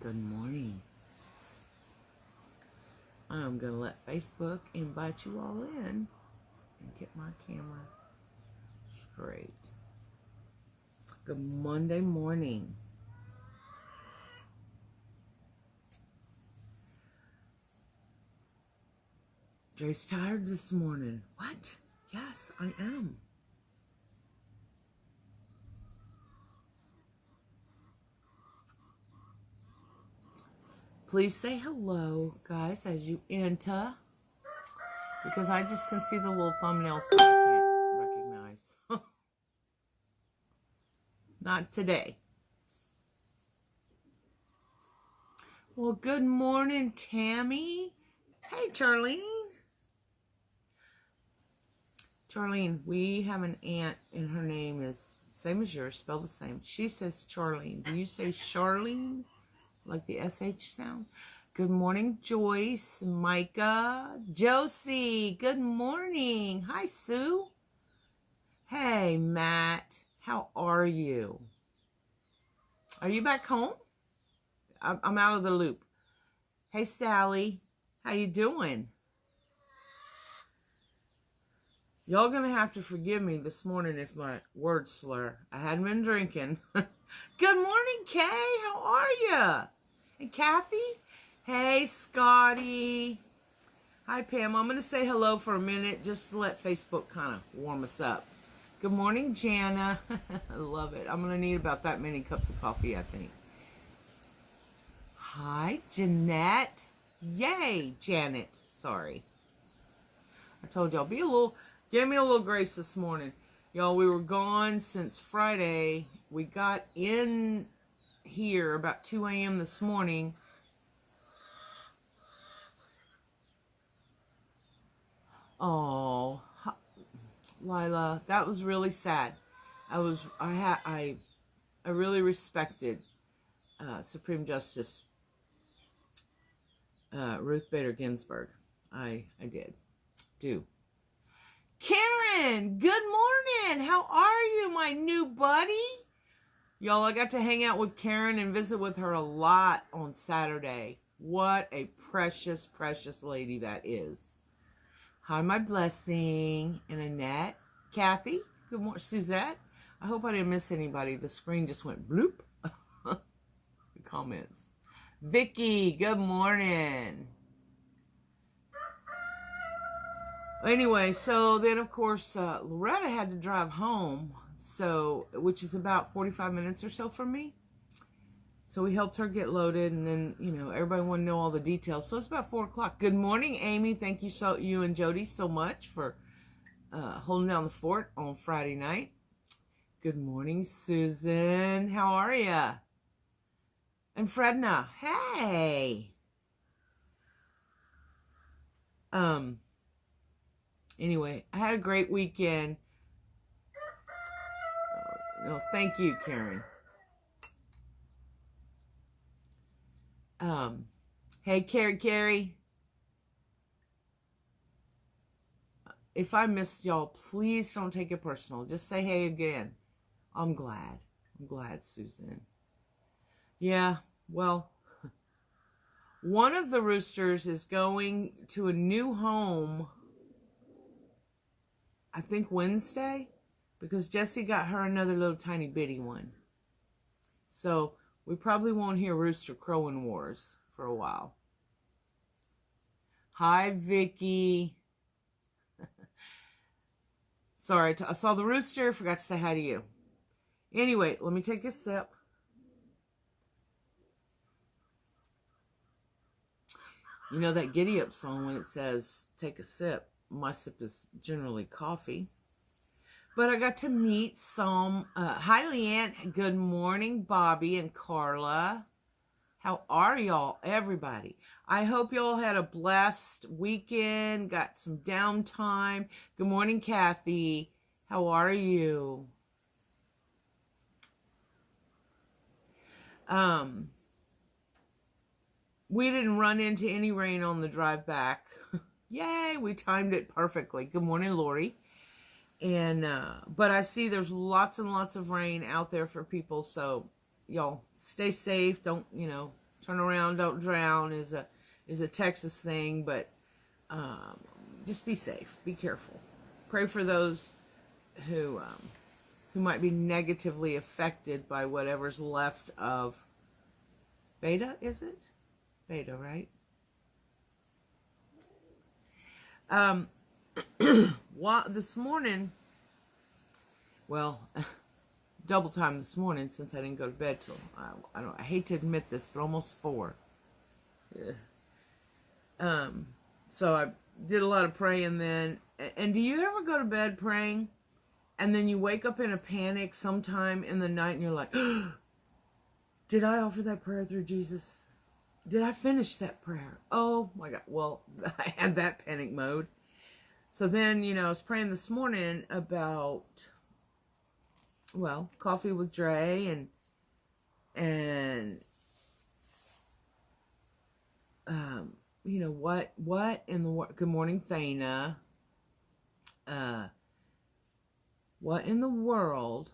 Good morning. I'm going to let Facebook invite you all in and get my camera straight. Good Monday morning. Dre's tired this morning. What? Yes, I am. Please say hello, guys, as you enter, because I just can see the little thumbnails but I can't recognize. Not today. Well, good morning, Tammy. Hey, Charlene. Charlene, we have an aunt and her name is same as yours, spelled the same. She says Charlene. Do you say Charlene? Like the SH sound? Good morning, Joyce, Micah, Josie. Good morning. Hi, Sue. Hey, Matt. How are you? Are you back home? I'm out of the loop. Hey, Sally. How you doing? Y'all gonna have to forgive me this morning if my words slur. I hadn't been drinking. Good morning, Kay. How are ya? And Kathy? Hey, Scotty. Hi, Pam. I'm gonna say hello for a minute just to let Facebook kind of warm us up. Good morning, Jana. I love it. I'm gonna need about that many cups of coffee, I think. Hi, Jeanette. Yay, Janet. Sorry. I told y'all, give me a little grace this morning. Y'all, we were gone since Friday. We got in here about 2 a.m. this morning. Oh, Lila, that was really sad. I really respected Supreme Justice Ruth Bader Ginsburg. I do. Karen, good morning. How are you, my new buddy? Y'all, I got to hang out with Karen and visit with her a lot on Saturday. What a precious, precious lady that is. Hi, my blessing. And Annette. Kathy, good morning. Suzette, I hope I didn't miss anybody. The screen just went bloop. The comments. Vicky, good morning. Anyway, so then of course Loretta had to drive home, which is about 45 minutes or so from me. So we helped her get loaded, and then everybody wanted to know all the details. So it's about 4 o'clock. Good morning, Amy. Thank you you and Jody so much for holding down the fort on Friday night. Good morning, Susan. How are ya? And Fredna, hey. Anyway, I had a great weekend. Thank you, Karen. Hey, Carrie. If I missed y'all, please don't take it personal. Just say hey again. I'm glad, Susan. Yeah, well, one of the roosters is going to a new home, I think Wednesday, because Jessie got her another little tiny bitty one. So we probably won't hear rooster crowing wars for a while. Hi, Vicky. Sorry, I saw the rooster, forgot to say hi to you. Anyway, let me take a sip. You know that Giddy Up song when it says, take a sip. My sip is generally coffee. But I got to meet some... hi, Leanne. Good morning, Bobby and Carla. How are y'all, everybody? I hope y'all had a blessed weekend, got some downtime. Good morning, Kathy. How are you? We didn't run into any rain on the drive back. Yay, we timed it perfectly. Good morning, Lori. And but I see there's lots and lots of rain out there for people, so y'all stay safe. Don't Turn around, don't drown is a Texas thing, but just be safe, be careful. Pray for those who might be negatively affected by whatever's left of Beta, is it? Beta, right? This morning, well, double time this morning since I didn't go to bed till, I hate to admit this, but almost 4. Yeah. So I did a lot of praying then. And do you ever go to bed praying and then you wake up in a panic sometime in the night and you're like, did I offer that prayer through Jesus? Did I finish that prayer? Oh my God. Well, I had that panic mode. So then, I was praying this morning about, well, coffee with Drea and what in the world, good morning, Thana, what in the world,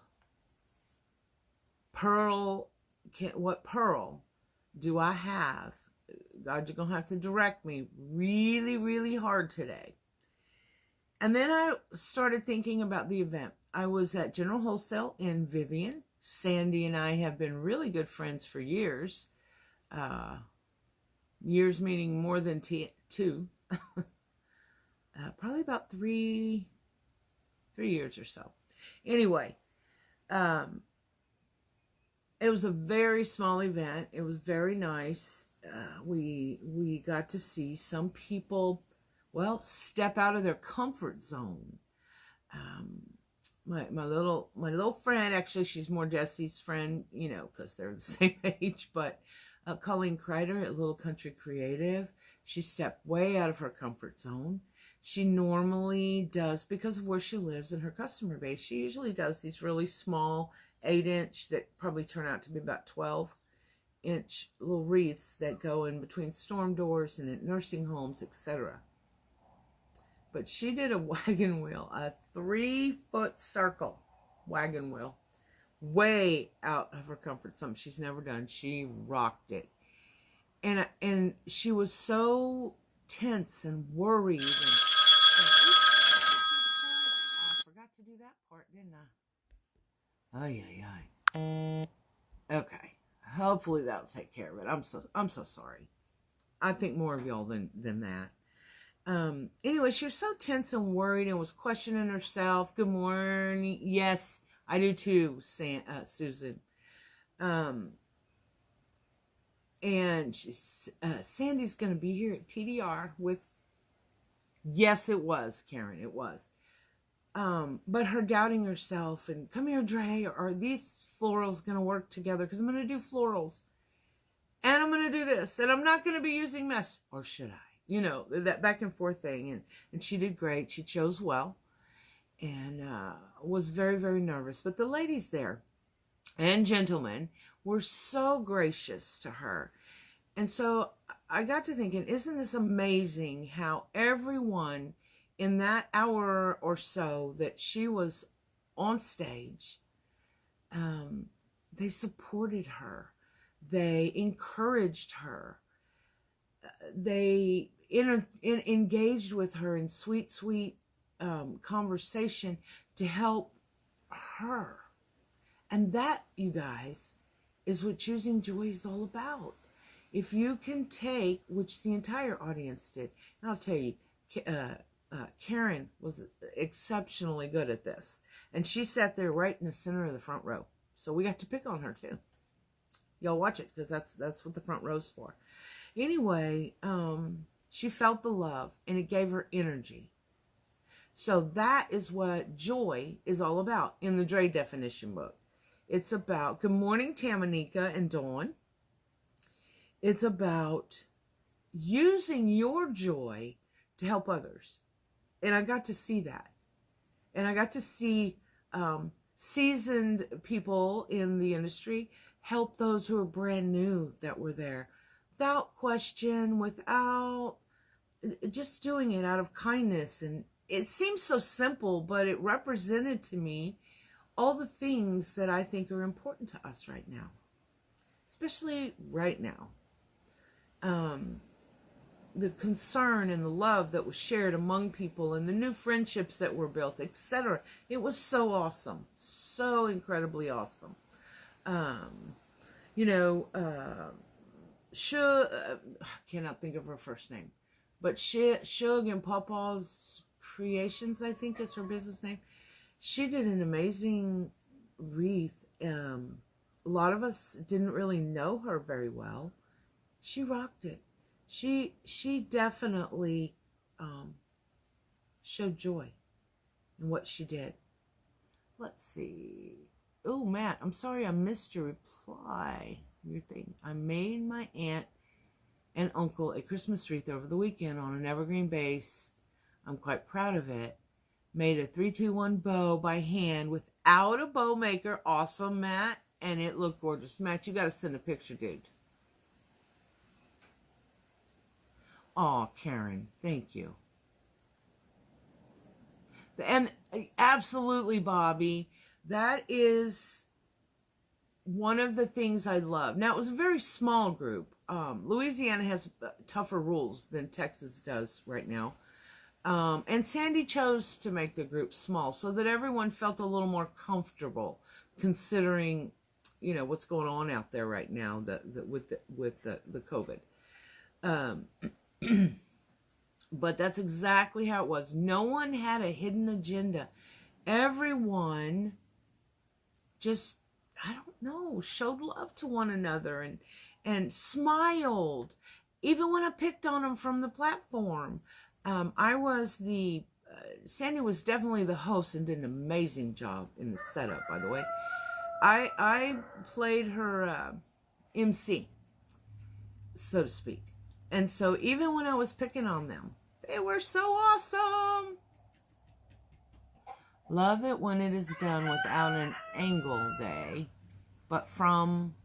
what pearl do I have? God, you're going to have to direct me really, really hard today. And then I started thinking about the event. I was at General Wholesale in Vivian. Sandy and I have been really good friends for years. Years meaning more than 2. Probably about 3 years or so. Anyway, it was a very small event. It was very nice. We got to see some people, well, step out of their comfort zone. My little friend, actually, she's more Jesse's friend, because they're the same age, but Colleen Kreider at Little Country Creative, she stepped way out of her comfort zone. She normally does, because of where she lives and her customer base, she usually does these really small 8-inch that probably turn out to be about 12-inch little wreaths that go in between storm doors and at nursing homes, etc. But she did a wagon wheel, a 3-foot circle wagon wheel, way out of her comfort zone. She's never done. She rocked it. And she was so tense and worried. I forgot to do that part, didn't I? Ay. Okay. Hopefully that'll take care of it. I'm so sorry. I think more of y'all than that. Anyway, she was so tense and worried and was questioning herself. Good morning. Yes, I do too, Susan. And Sandy's going to be here at TDR with, yes, it was, Karen, it was. But her doubting herself and, come here, Drea, are these florals going to work together? Because I'm going to do florals. And I'm going to do this. And I'm not going to be using mesh. Or should I? That back and forth thing. And she did great. She chose well. And was very, very nervous. But the ladies there and gentlemen were so gracious to her. And so I got to thinking, isn't this amazing how everyone in that hour or so that she was on stage, they supported her. They encouraged her. They engaged with her in sweet, sweet conversation to help her. And that, you guys, is what Choosing Joy is all about. If you can take, which the entire audience did, and I'll tell you, Karen was exceptionally good at this. And she sat there right in the center of the front row. So we got to pick on her too. Y'all watch it, because that's what the front row's for. Anyway, she felt the love, and it gave her energy. So that is what joy is all about in the Drea definition book. It's about, good morning, Tamanika and Dawn. It's about using your joy to help others. And I got to see that. And I got to see seasoned people in the industry help those who are brand new that were there. Without question, without just doing it out of kindness. And it seems so simple, but it represented to me all the things that I think are important to us right now. Especially right now. the concern and the love that was shared among people and the new friendships that were built, etc. It was so awesome. So incredibly awesome. You know, I cannot think of her first name, but Shug and Pawpaw's Creations, I think is her business name. She did an amazing wreath. A lot of us didn't really know her very well. She rocked it. She definitely showed joy in what she did. Let's see. Oh, Matt, I'm sorry I missed your reply. Your thing. I made my aunt and uncle a Christmas wreath over the weekend on an evergreen base. I'm quite proud of it. Made a 3-2-1 bow by hand without a bow maker. Awesome, Matt. And it looked gorgeous. Matt, you got to send a picture, dude. Oh, Karen, thank you. And absolutely, Bobby, that is one of the things I love. Now, it was a very small group. Louisiana has tougher rules than Texas does right now. And Sandy chose to make the group small so that everyone felt a little more comfortable considering, you know, what's going on out there right now with the COVID. But that's exactly how it was. No one had a hidden agenda. Everyone just, I don't know, showed love to one another and smiled. Even when I picked on them from the platform. Sandy was definitely the host and did an amazing job in the setup, by the way. I played her MC, so to speak. And so even when I was picking on them, they were so awesome. Love it when it is done without an angle day, but from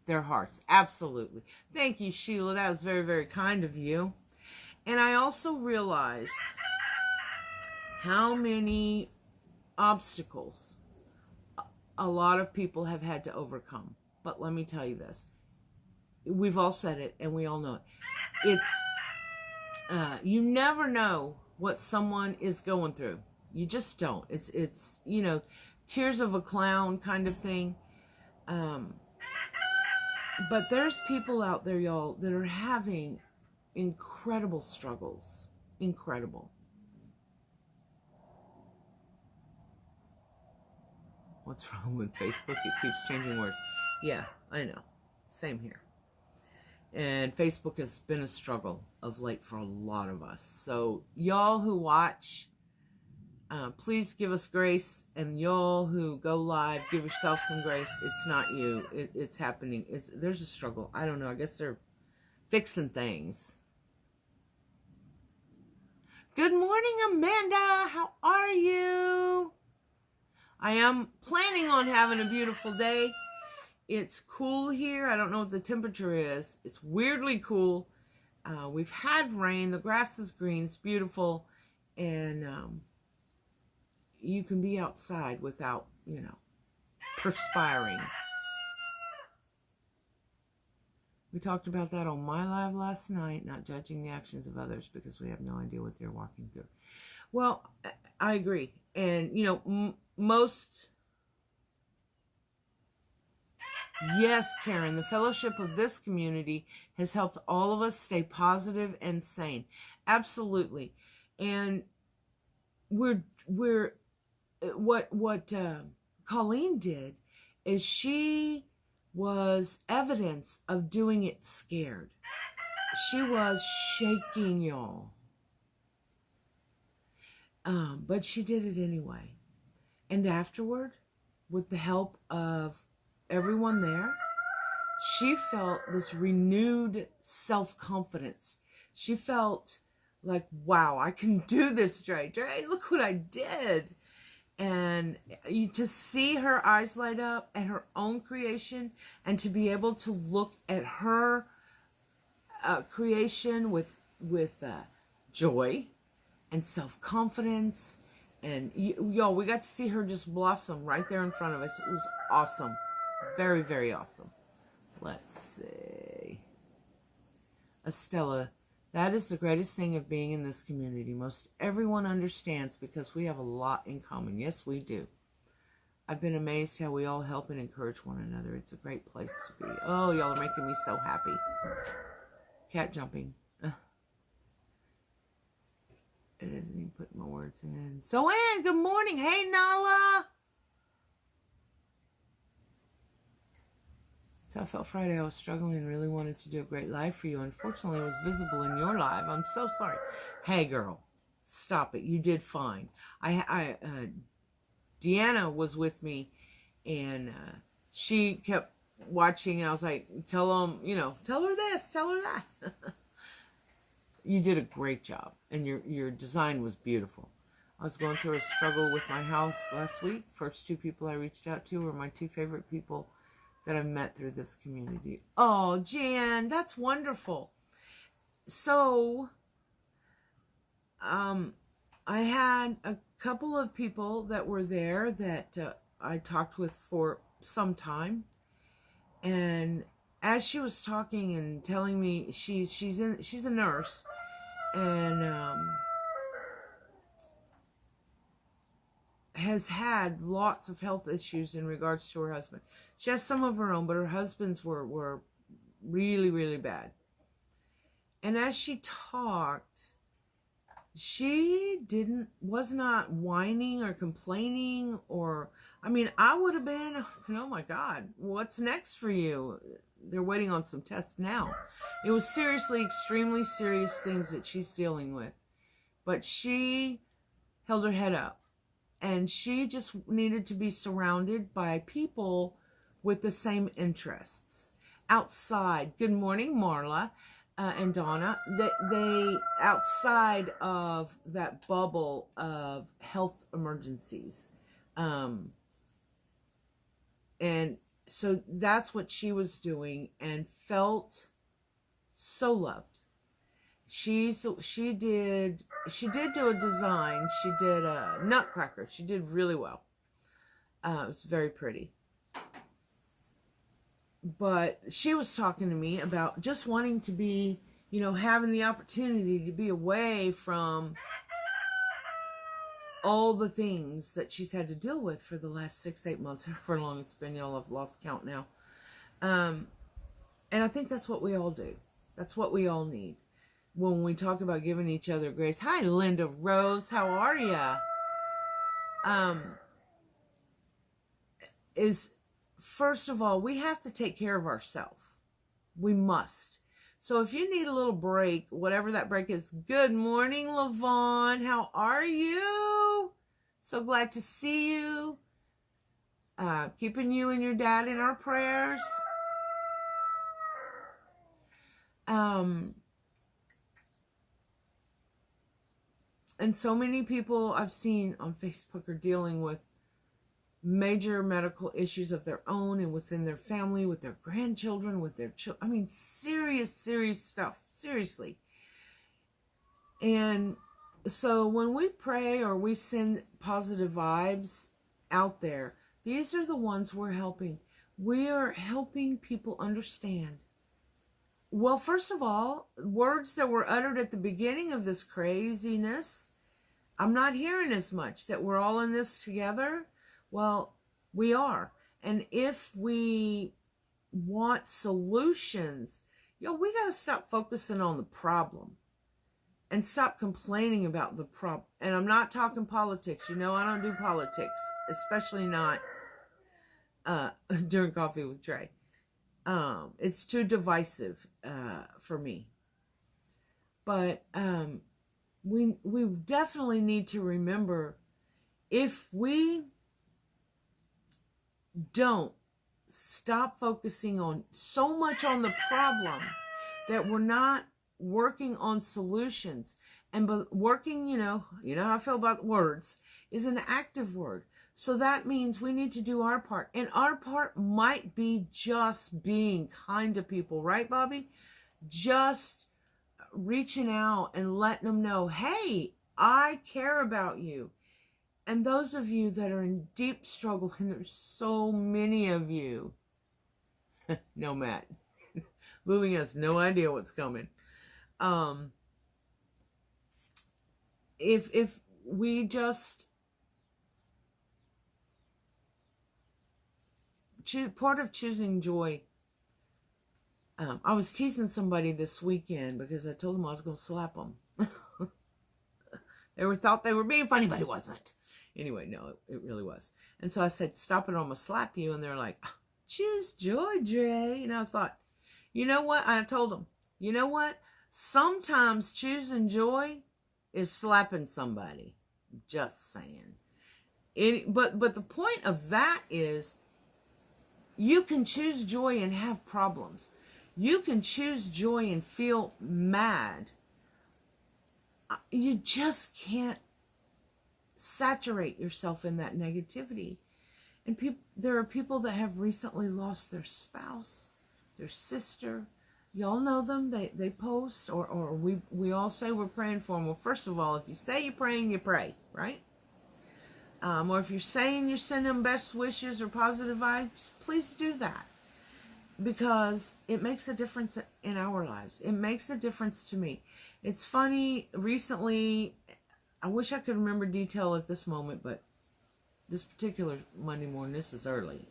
their hearts. Absolutely. Thank you, Sheila. That was very, very kind of you. And I also realized how many obstacles a lot of people have had to overcome. But let me tell you this. We've all said it, and we all know it. You never know what someone is going through. You just don't. It's you know, tears of a clown kind of thing. But there's people out there, y'all, that are having incredible struggles. Incredible. What's wrong with Facebook? It keeps changing words. Yeah, I know. Same here. And Facebook has been a struggle of late for a lot of us. So y'all who watch, please give us grace. And y'all who go live, give yourself some grace. It's not you. It's happening. There's a struggle. I don't know. I guess they're fixing things. Good morning, Amanda. How are you? I am planning on having a beautiful day. It's cool here. I don't know what the temperature is. It's weirdly cool. We've had rain. The grass is green. It's beautiful. And you can be outside without, you know, perspiring. We talked about that on my live last night, not judging the actions of others because we have no idea what they're walking through. Well, I agree. And, you know, Yes, Karen, the fellowship of this community has helped all of us stay positive and sane. Absolutely. And what Colleen did is she was evidence of doing it scared. She was shaking, y'all. But she did it anyway. And afterward, with the help of everyone there, she felt this renewed self-confidence. She felt like, wow, I can do this, Drea. Drea, look what I did. And to see her eyes light up at her own creation and to be able to look at her creation with joy and self-confidence. And y'all, we got to see her just blossom right there in front of us. It was awesome. Very, very awesome. Let's see. Estella, that is the greatest thing of being in this community. Most everyone understands because we have a lot in common. Yes, we do. I've been amazed how we all help and encourage one another. It's a great place to be. Oh, y'all are making me so happy. Cat jumping. It isn't even putting my words in. So, Ann, good morning. Hey, Nala. So I felt Friday I was struggling and really wanted to do a great live for you. Unfortunately, it was visible in your live. I'm so sorry. Hey, girl, stop it. You did fine. Deanna was with me, and she kept watching, and I was like, tell them, tell her this, tell her that. You did a great job, and your design was beautiful. I was going through a struggle with my house last week. First two people I reached out to were my two favorite people that I've met through this community. Oh, Jan, that's wonderful. So, I had a couple of people that were there that I talked with for some time, and as she was talking and telling me she's a nurse, and has had lots of health issues in regards to her husband. She has some of her own, but her husband's were really, really bad. And as she talked, she was not whining or complaining, or, I mean, I would have been, oh my God, what's next for you? They're waiting on some tests now. It was seriously, extremely serious things that she's dealing with. But she held her head up. And she just needed to be surrounded by people with the same interests. Outside, good morning, Marla and Donna. They outside of that bubble of health emergencies. And so that's what she was doing and felt so loved. She did do a design. She did a nutcracker. She did really well. It was very pretty. But she was talking to me about just wanting to be, having the opportunity to be away from all the things that she's had to deal with for the last 6-8 months, however long it's been. Y'all have lost count now. And I think that's what we all do. That's what we all need. When we talk about giving each other grace. Hi, Linda Rose. How are ya? First of all, we have to take care of ourselves. We must. So if you need a little break, whatever that break is, good morning, Lavon. How are you? So glad to see you. Keeping you and your dad in our prayers. And so many people I've seen on Facebook are dealing with major medical issues of their own and within their family, with their grandchildren, with their children. I mean, serious stuff. Seriously. And so when we pray or we send positive vibes out there, these are the ones we're helping. We are helping people understand. Well, first of all, words that were uttered at the beginning of this craziness, I'm not hearing as much, that we're all in this together. Well, we are. And if we want solutions, we got to stop focusing on the problem and stop complaining about the problem. And I'm not talking politics. I don't do politics, especially not during Coffee with Dre. It's too divisive for me. But we definitely need to remember, if we don't stop focusing on so much on the problem that we're not working on solutions. And working, how I feel about words, is an active word. So that means we need to do our part. And our part might be just being kind to people, right, Bobby? Just reaching out and letting them know, hey, I care about you. And those of you that are in deep struggle, and there's so many of you. No, Matt. Louie has no idea what's coming. If we just part of choosing joy. I was teasing somebody this weekend because I told them I was going to slap them. Thought they were being funny, but it wasn't. Anyway, no, it really was. And so I said, stop it or I'm going to slap you. And they're like, choose joy, Drea. And I thought, you know what? I told them, you know what? Sometimes choosing joy is slapping somebody. Just saying. But the point of that is you can choose joy and have problems. You can choose joy and feel mad. You just can't saturate yourself in that negativity. And there are people that have recently lost their spouse, their sister. Y'all know them. They post, or we all say we're praying for them. Well, first of all, if you say you're praying, you pray, right? Or if you're saying you're sending them best wishes or positive vibes, please do that. Because it makes a difference in our lives. It makes a difference to me. It's funny, recently, I wish I could remember detail at this moment, but this particular Monday morning, this is early,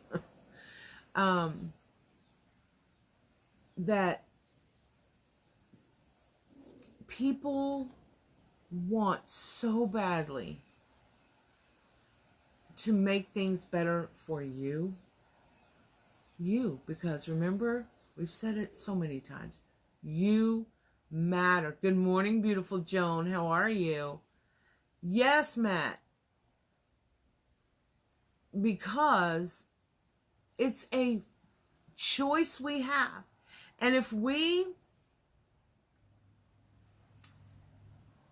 that people want so badly to make things better for you, because remember, we've said it so many times, you matter. Good morning, beautiful Joan. How are you? Yes, Matt. Because it's a choice we have. And if we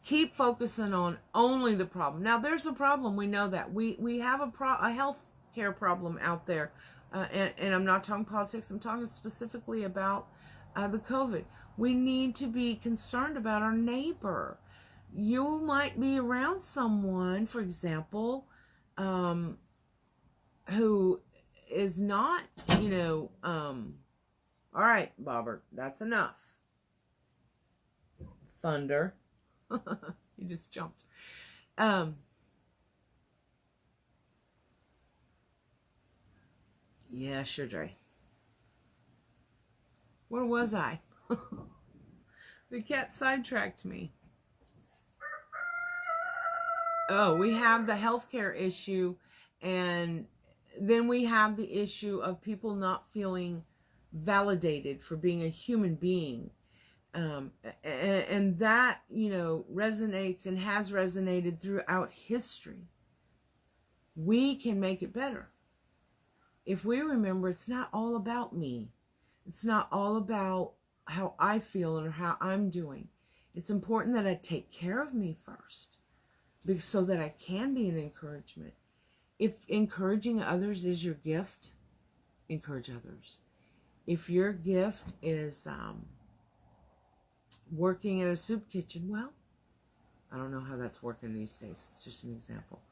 keep focusing on only the problem. Now, there's a problem. We know that. We have a health care problem out there. And I'm not talking politics. I'm talking specifically about the COVID. We need to be concerned about our neighbor. You might be around someone, for example, who is not, all right, Bobbert, that's enough. Thunder. You just jumped. Yeah, sure, Dre. Where was I? The cat sidetracked me. Oh, we have the healthcare issue, and then we have the issue of people not feeling validated for being a human being. And that, resonates and has resonated throughout history. We can make it better. If we remember, it's not all about me. It's not all about how I feel or how I'm doing. It's important that I take care of me first, so that I can be an encouragement. If encouraging others is your gift, encourage others. If your gift is working at a soup kitchen, well, I don't know how that's working these days. It's just an example.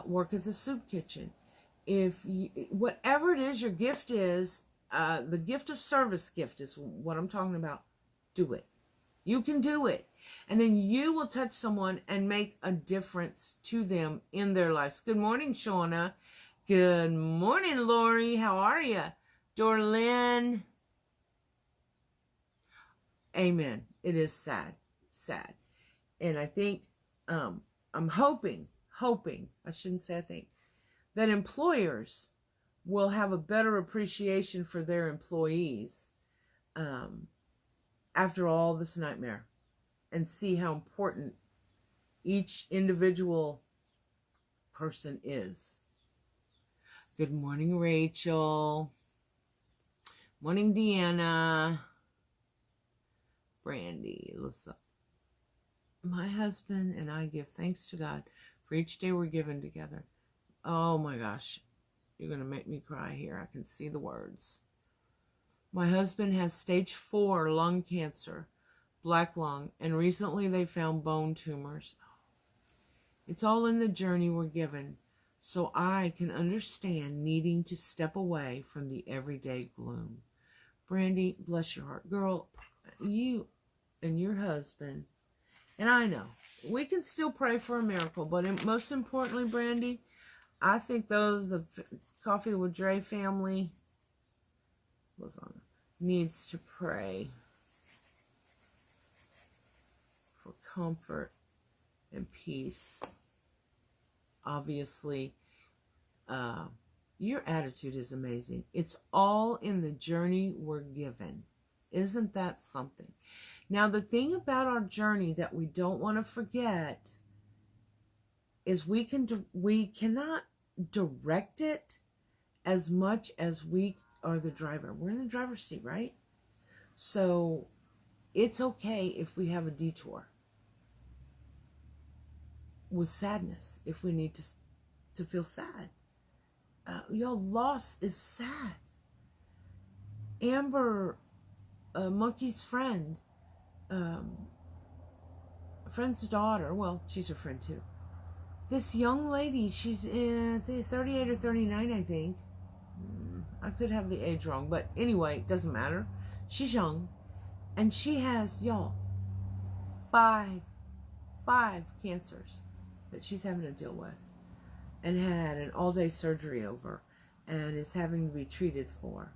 Work as a soup kitchen. Whatever it is your gift is, the gift of service gift is what I'm talking about. Do it. You can do it. And then you will touch someone and make a difference to them in their lives. Good morning, Shauna. Good morning, Lori. How are you? Dorlyn. Amen. It is sad. And I think, I'm hoping, I shouldn't say I think, that employers will have a better appreciation for their employees after all this nightmare, and see how important each individual person is. Good morning, Rachel. Morning, Deanna. Brandy, Alyssa. My husband and I give thanks to God for each day we're given together. Oh my gosh, you're going to make me cry here. I can see the words. My husband has stage 4 lung cancer, black lung, and recently they found bone tumors. It's all in the journey we're given, so I can understand needing to step away from the everyday gloom. Brandy, bless your heart. Girl, and your husband. And I know we can still pray for a miracle, but most importantly, Brandy, I think the Coffee with Dre family needs to pray for comfort and peace. Obviously, your attitude is amazing. It's all in the journey we're given. Isn't that something? Now, the thing about our journey that we don't want to forget is we cannot direct it as much as we are the driver. We're in the driver's seat, right? So it's okay if we have a detour with sadness, if we need to feel sad. Your loss is sad. Amber, Monkey's friend's daughter, well, she's her friend too. This young lady, she's in 38 or 39, I think. I could have the age wrong, but anyway, it doesn't matter. She's young, and she has, y'all, five cancers that she's having to deal with, and had an all-day surgery over, and is having to be treated for.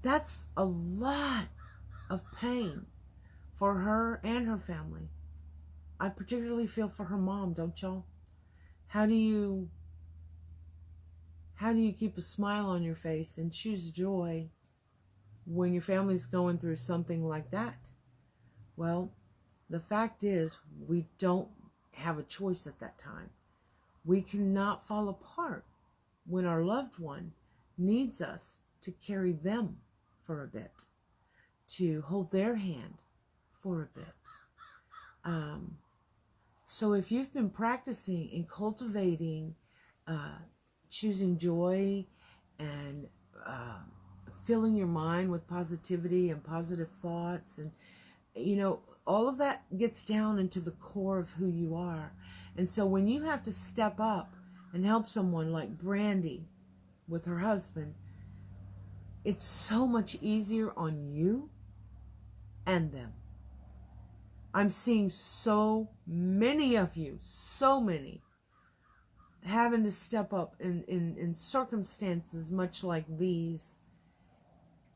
That's a lot of pain for her and her family. I particularly feel for her mom, don't y'all? How do you keep a smile on your face and choose joy when your family's going through something like that? Well, the fact is, we don't have a choice at that time. We cannot fall apart when our loved one needs us to carry them for a bit, to hold their hand for a bit. So if you've been practicing and cultivating choosing joy and filling your mind with positivity and positive thoughts, and all of that gets down into the core of who you are. And so when you have to step up and help someone like Brandy with her husband, it's so much easier on you and them. I'm seeing so many of you, so many, having to step up in circumstances much like these.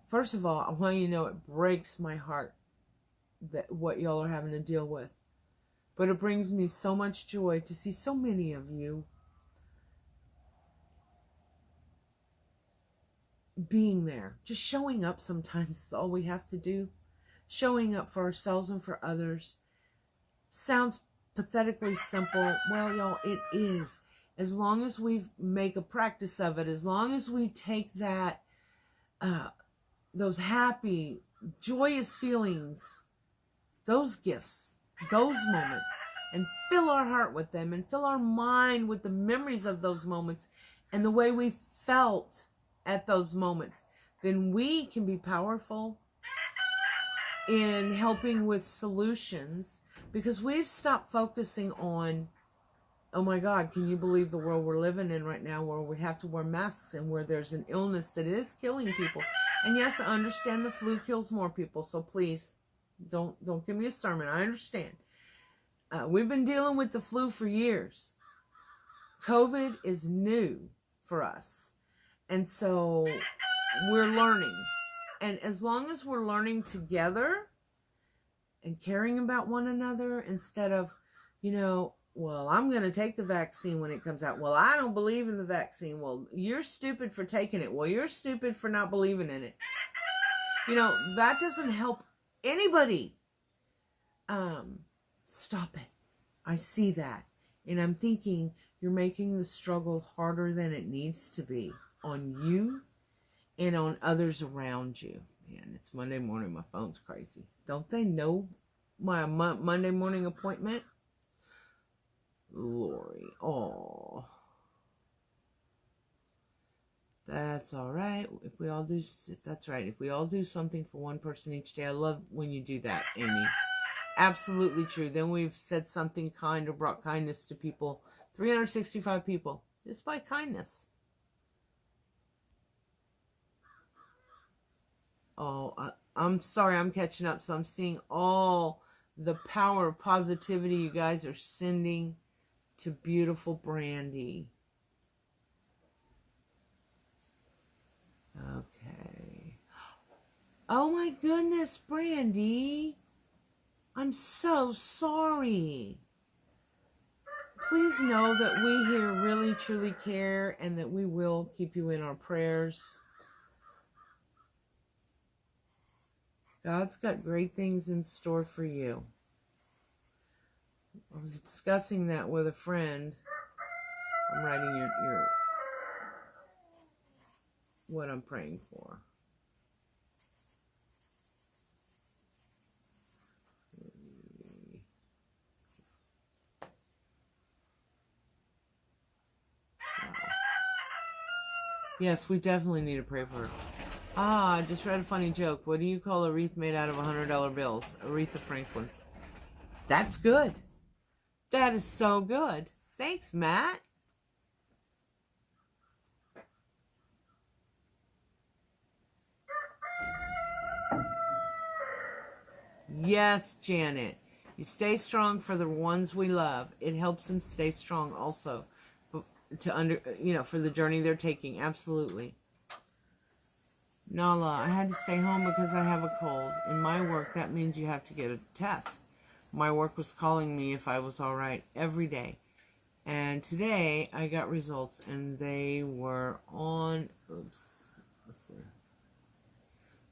First of all, I want you to know it breaks my heart that what y'all are having to deal with. But it brings me so much joy to see so many of you being there. Just showing up sometimes is all we have to do. Showing up for ourselves and for others. Sounds pathetically simple. Well, y'all, it is. As long as we make a practice of it, as long as we take that, those happy, joyous feelings, those gifts, those moments, and fill our heart with them, and fill our mind with the memories of those moments and the way we felt at those moments, then we can be powerful in helping with solutions, because we've stopped focusing on, oh my God, can you believe the world we're living in right now, where we have to wear masks and where there's an illness that is killing people. And yes, I understand the flu kills more people, so please don't give me a sermon. I understand. We've been dealing with the flu for years. COVID is new for us. And so we're learning. And as long as we're learning together and caring about one another, instead of, well, I'm going to take the vaccine when it comes out. Well, I don't believe in the vaccine. Well, you're stupid for taking it. Well, you're stupid for not believing in it. That doesn't help anybody. Stop it. I see that. And I'm thinking you're making the struggle harder than it needs to be on you and on others around you. Man, it's Monday morning. My phone's crazy. Don't they know my Monday morning appointment? Lori. Oh. That's all right. If that's right. If we all do something for one person each day. I love when you do that, Amy. Absolutely true. Then we've said something kind or brought kindness to people. 365 people. Just by kindness. Oh, I'm sorry, I'm catching up. So I'm seeing all the power of positivity you guys are sending to beautiful Brandy. Okay. Oh my goodness, Brandy. I'm so sorry. Please know that we here really truly care and that we will keep you in our prayers. God's got great things in store for you. I was discussing that with a friend. I'm writing your what I'm praying for. Yes, we definitely need to pray for her. Ah, I just read a funny joke. What do you call a wreath made out of $100 bills? Aretha Franklin's. That's good. That is so good. Thanks, Matt. Yes, Janet. You stay strong for the ones we love. It helps them stay strong also for the journey they're taking. Absolutely. Nala, I had to stay home because I have a cold. In my work, that means you have to get a test. My work was calling me if I was all right every day. And today, I got results, and they were on, let's see,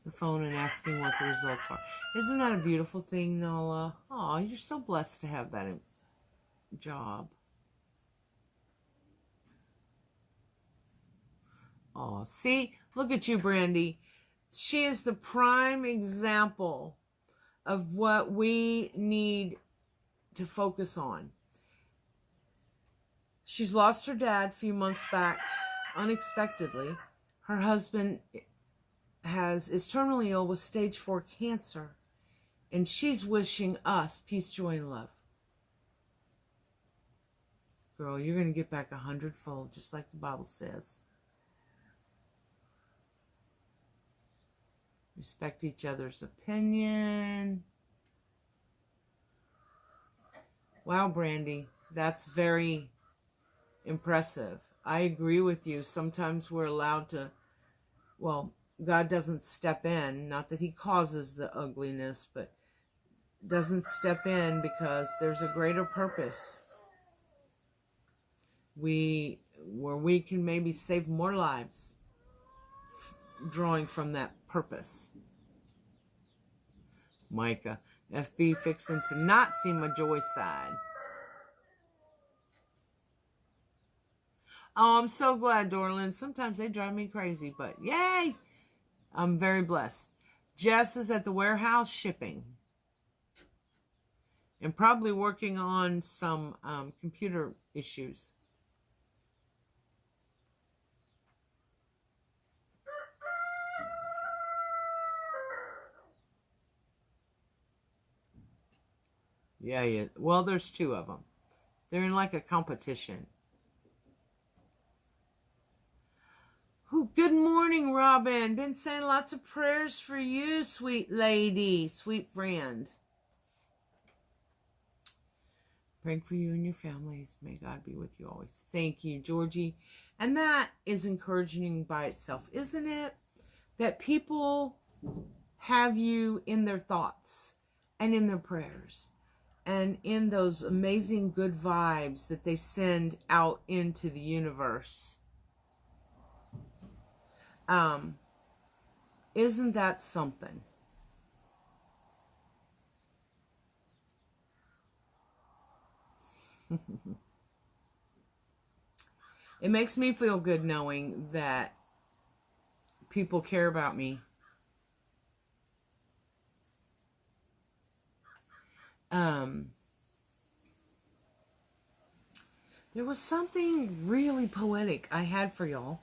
the phone and asking what the results are. Isn't that a beautiful thing, Nala? Oh, you're so blessed to have that job. Oh, see? Look at you, Brandy. She is the prime example of what we need to focus on. She's lost her dad a few months back, unexpectedly. Her husband is terminally ill with stage 4 cancer, and she's wishing us peace, joy, and love. Girl, you're going to get back 100-fold, just like the Bible says. Respect each other's opinion. Wow, Brandy, that's very impressive. I agree with you. Sometimes we're allowed to, God doesn't step in, not that he causes the ugliness, but doesn't step in because there's a greater purpose. Where we can maybe save more lives drawing from that purpose. Micah, FB fixing to not see my joy side. Oh, I'm so glad, Dorlin. Sometimes they drive me crazy, but yay! I'm very blessed. Jess is at the warehouse shipping. And probably working on some computer issues. Yeah. Well, there's 2 of them. They're in like a competition. Ooh, good morning, Robin. Been saying lots of prayers for you, sweet lady, sweet friend. Praying for you and your families. May God be with you always. Thank you, Georgie. And that is encouraging by itself, isn't it? That people have you in their thoughts and in their prayers and in those amazing good vibes that they send out into the universe. Isn't that something? It makes me feel good knowing that people care about me. There was something really poetic I had for y'all.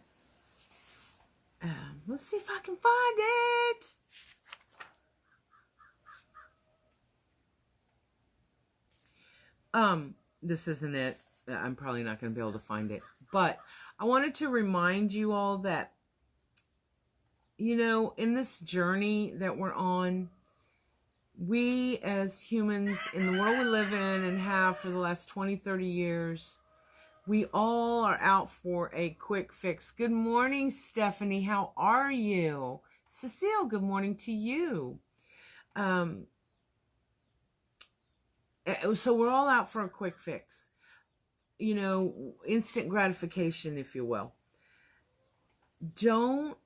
Let's see if I can find it. This isn't it. I'm probably not going to be able to find it. But I wanted to remind you all that you know, in this journey that we're on, we as humans in the world we live in and have for the last 20, 30 years, we all are out for a quick fix. Good morning, Stephanie. How are you? Cecile, good morning to you. So we're all out for a quick fix. You know, instant gratification, if you will. Don't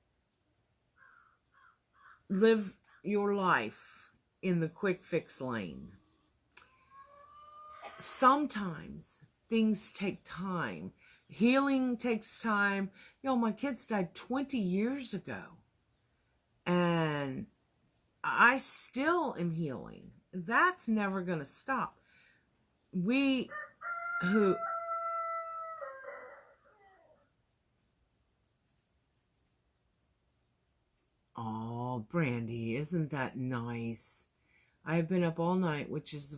live your life in the quick fix lane. Sometimes things take time. Healing takes time. You know, my kids died 20 years ago. And I still am healing. That's never going to stop. Oh, Brandy, isn't that nice? I've been up all night, which is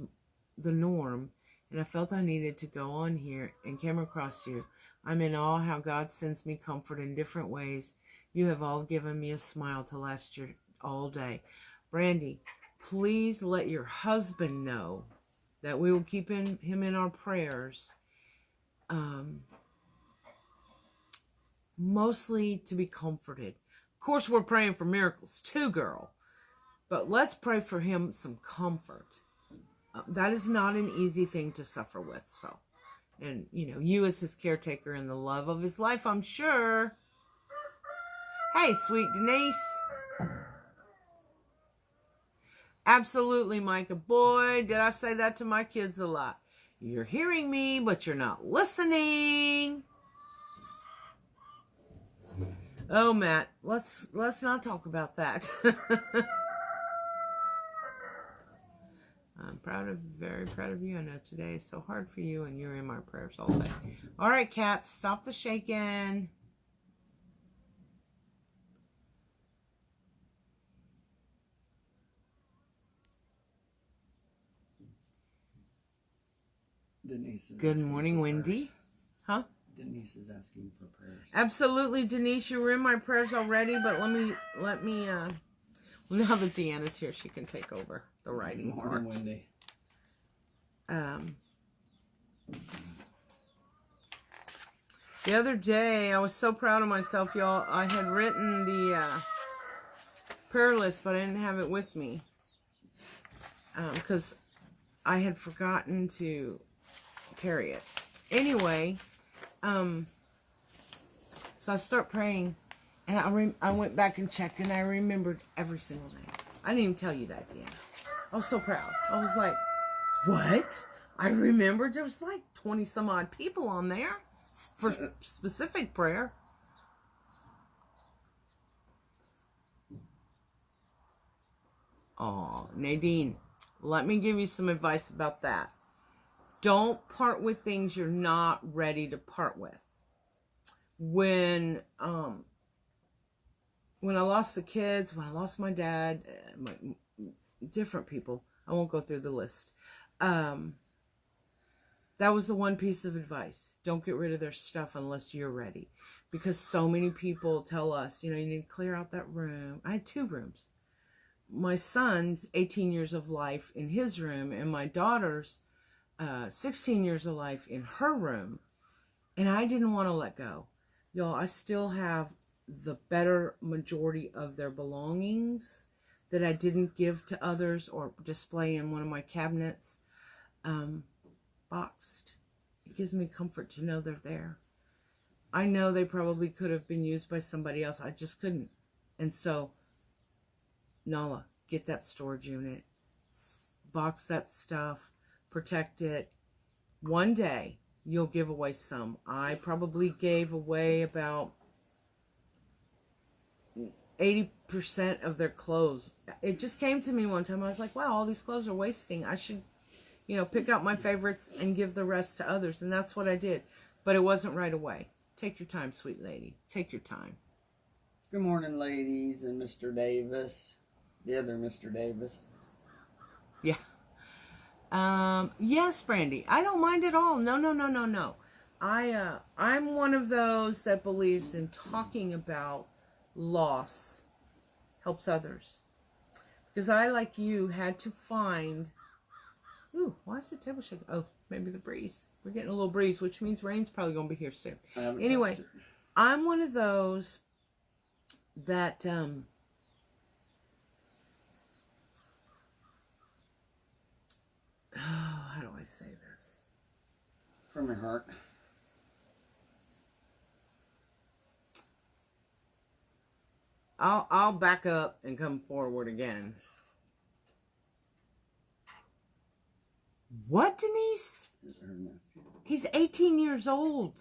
the norm, and I felt I needed to go on here and came across you. I'm in awe how God sends me comfort in different ways. You have all given me a smile to last you all day. Brandy, please let your husband know that we will keep him in our prayers. Mostly to be comforted. Of course, we're praying for miracles too, girl. But let's pray for him some comfort. That is not an easy thing to suffer with. So, and you know, you as his caretaker and the love of his life, I'm sure. Hey, sweet Denise. Absolutely, Micah. Boy, did I say that to my kids a lot. You're hearing me, but you're not listening. Oh, Matt, let's not talk about that. I'm very proud of you. I know today is so hard for you, and you're in my prayers all day. All right, cats, stop the shaking. Denise is Good morning, Wendy. Huh? Denise is asking for prayers. Absolutely, Denise. You were in my prayers already, but let me. Well, now that Deanna's here, she can take over the writing part. Good morning, Wendy. The other day, I was so proud of myself, y'all. I had written the prayer list, but I didn't have it with me because I had forgotten to carry it. Anyway, so I start praying, and I went back and checked, and I remembered every single name. I didn't even tell you that, Deanna. I was so proud. I was like, what? I remembered there was like 20 some odd people on there for specific prayer. Oh, Nadine, let me give you some advice about that. Don't part with things you're not ready to part with. When I lost the kids, when I lost my dad, different people, I won't go through the list. That was the one piece of advice. Don't get rid of their stuff unless you're ready. Because so many people tell us, you know, you need to clear out that room. I had 2 rooms. My son's 18 years of life in his room, and my daughter's 16 years of life in her room. And I didn't want to let go. Y'all, I still have the better majority of their belongings that I didn't give to others or display in one of my cabinets. Boxed. It gives me comfort to know they're there. I know they probably could have been used by somebody else. I just couldn't. And so, Nala, get that storage unit. Box that stuff. Protect it. One day, you'll give away some. I probably gave away about 80% of their clothes. It just came to me one time. I was like, wow, all these clothes are wasting. I should, you know, pick out my favorites and give the rest to others. And that's what I did. But it wasn't right away. Take your time, sweet lady. Take your time. Good morning, ladies, and Mr. Davis. The other Mr. Davis. Yeah. Yes, Brandy. I don't mind at all. No. I'm one of those that believes in talking about loss helps others. Because I, like you, had to find... Ooh, why is the table shaking? Oh, maybe the breeze. We're getting a little breeze, which means rain's probably going to be here soon. Anyway, I'm one of those that... how do I say this? From your heart. I'll back up and come forward again. What, Denise? He's 18 years old.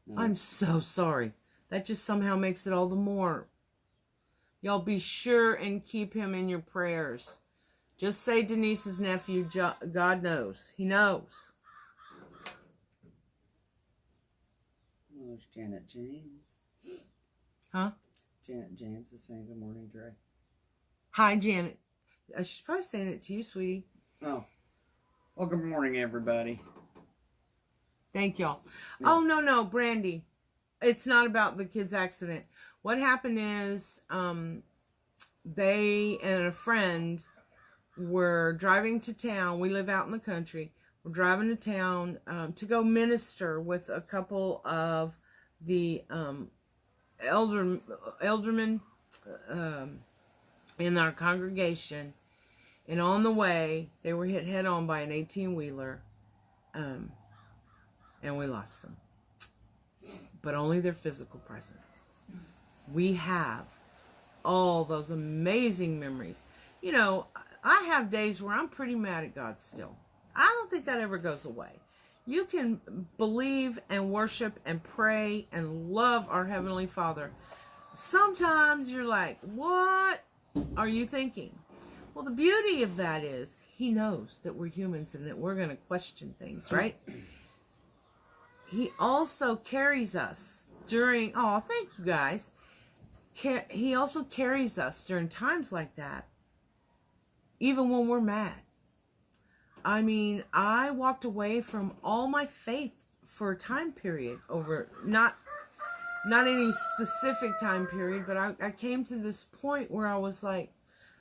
No. I'm so sorry. That just somehow makes it all the more. Y'all be sure and keep him in your prayers. Just say Denise's nephew, God knows. He knows. Oh, there's Janet James. Huh? Janet James is saying good morning, Dre. Hi, Janet. She's probably saying it to you, sweetie. Oh. Well, good morning, everybody. Thank y'all. Yeah. Oh, no, Brandy. It's not about the kid's accident. What happened is they and a friend were driving to town. We live out in the country. We're driving to town to go minister with a couple of the eldermen in our congregation. And on the way, they were hit head on by an 18-wheeler. And we lost them. But only their physical presence. We have all those amazing memories. You know, I have days where I'm pretty mad at God still. I don't think that ever goes away. You can believe and worship and pray and love our Heavenly Father. Sometimes you're like, what are you thinking? Well, the beauty of that is He knows that we're humans and that we're going to question things, right? He also carries us during, oh, thank you guys. He also carries us during times like that, even when we're mad. I mean, I walked away from all my faith for a time period over, not any specific time period, but I came to this point where I was like,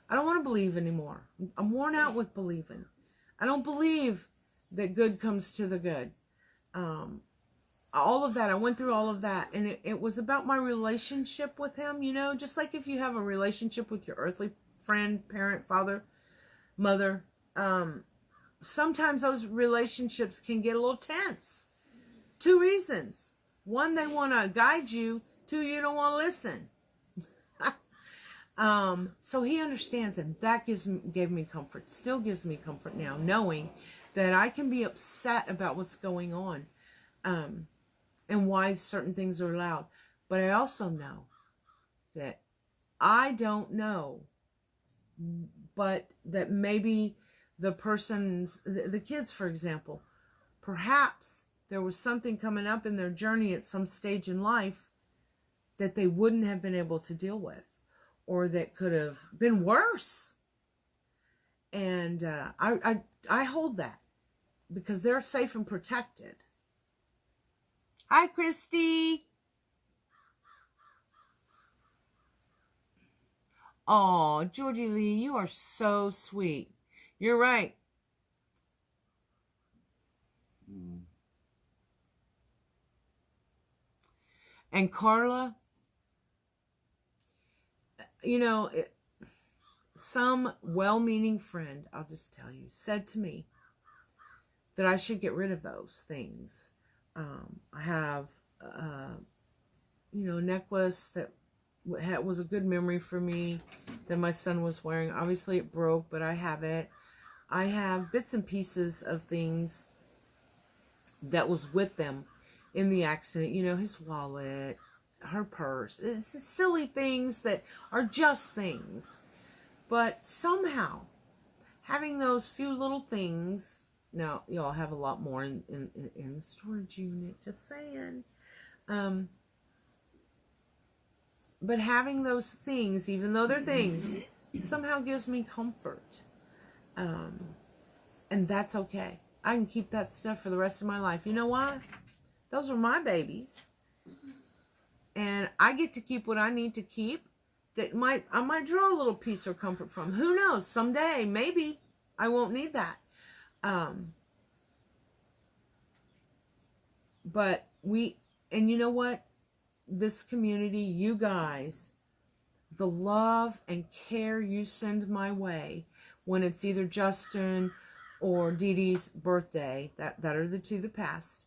I don't want to believe anymore. I'm worn out with believing. I don't believe that good comes to the good. All of that, I went through all of that, and it was about my relationship with Him, you know, just like if you have a relationship with your earthly friend, parent, father, mother, sometimes those relationships can get a little tense. 2 reasons. 1, they want to guide you. 2, you don't want to listen. So He understands, and that gave me comfort, still gives me comfort now, knowing that I can be upset about what's going on. And why certain things are allowed. But I also know that I don't know, but that maybe the kids, for example, perhaps there was something coming up in their journey at some stage in life that they wouldn't have been able to deal with, or that could have been worse. And I hold that because they're safe and protected. Hi, Christy. Oh, Georgie Lee, you are so sweet. You're right. And Carla, you know, some well-meaning friend, I'll just tell you, said to me that I should get rid of those things. I have, you know, a necklace that was a good memory for me that my son was wearing. Obviously it broke, but I have it. I have bits and pieces of things that was with them in the accident. You know, his wallet, her purse. It's the silly things that are just things. But somehow, having those few little things, now y'all have a lot more in the storage unit, just saying. But having those things, even though they're things, somehow gives me comfort. And that's okay. I can keep that stuff for the rest of my life. You know why? Those are my babies. and I get to keep what I need to keep. That I might draw a little peace or comfort from. Who knows? Someday, maybe I won't need that. But and you know what? This community, you guys, the love and care you send my way when it's either Justin or Dee Dee's birthday, that are the two that passed,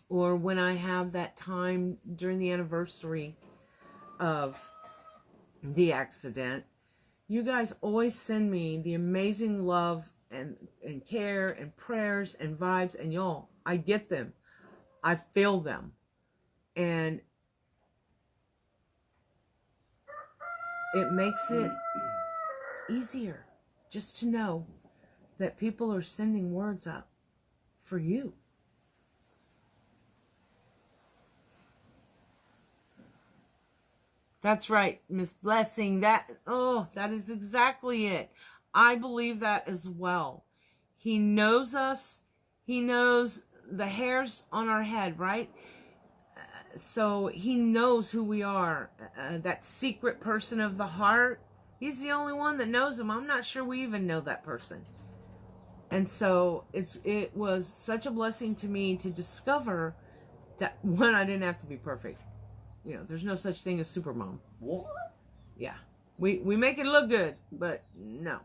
or when I have that time during the anniversary of the accident, you guys always send me the amazing love and care and prayers and vibes, and y'all, I get them. I feel them. And it makes it easier just to know that people are sending words up for you. That's right, Miss Blessing. That is exactly it. I believe that as well. He knows us. He knows the hairs on our head, right? So he knows who we are. That secret person of the heart. He's the only one that knows him. I'm not sure we even know that person. And so it was such a blessing to me to discover that, one, I didn't have to be perfect. You know, there's no such thing as super mom. What? Yeah. We make it look good, but no.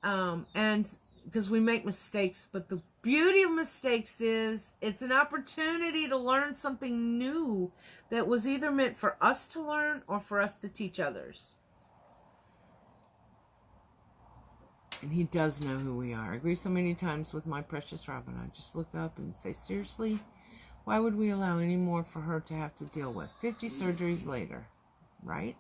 And because we make mistakes, but the beauty of mistakes is it's an opportunity to learn something new that was either meant for us to learn or for us to teach others. And he does know who we are. I agree so many times with my precious Robin. I just look up and say, seriously? Why would we allow any more for her to have to deal with? 50 surgeries later, right?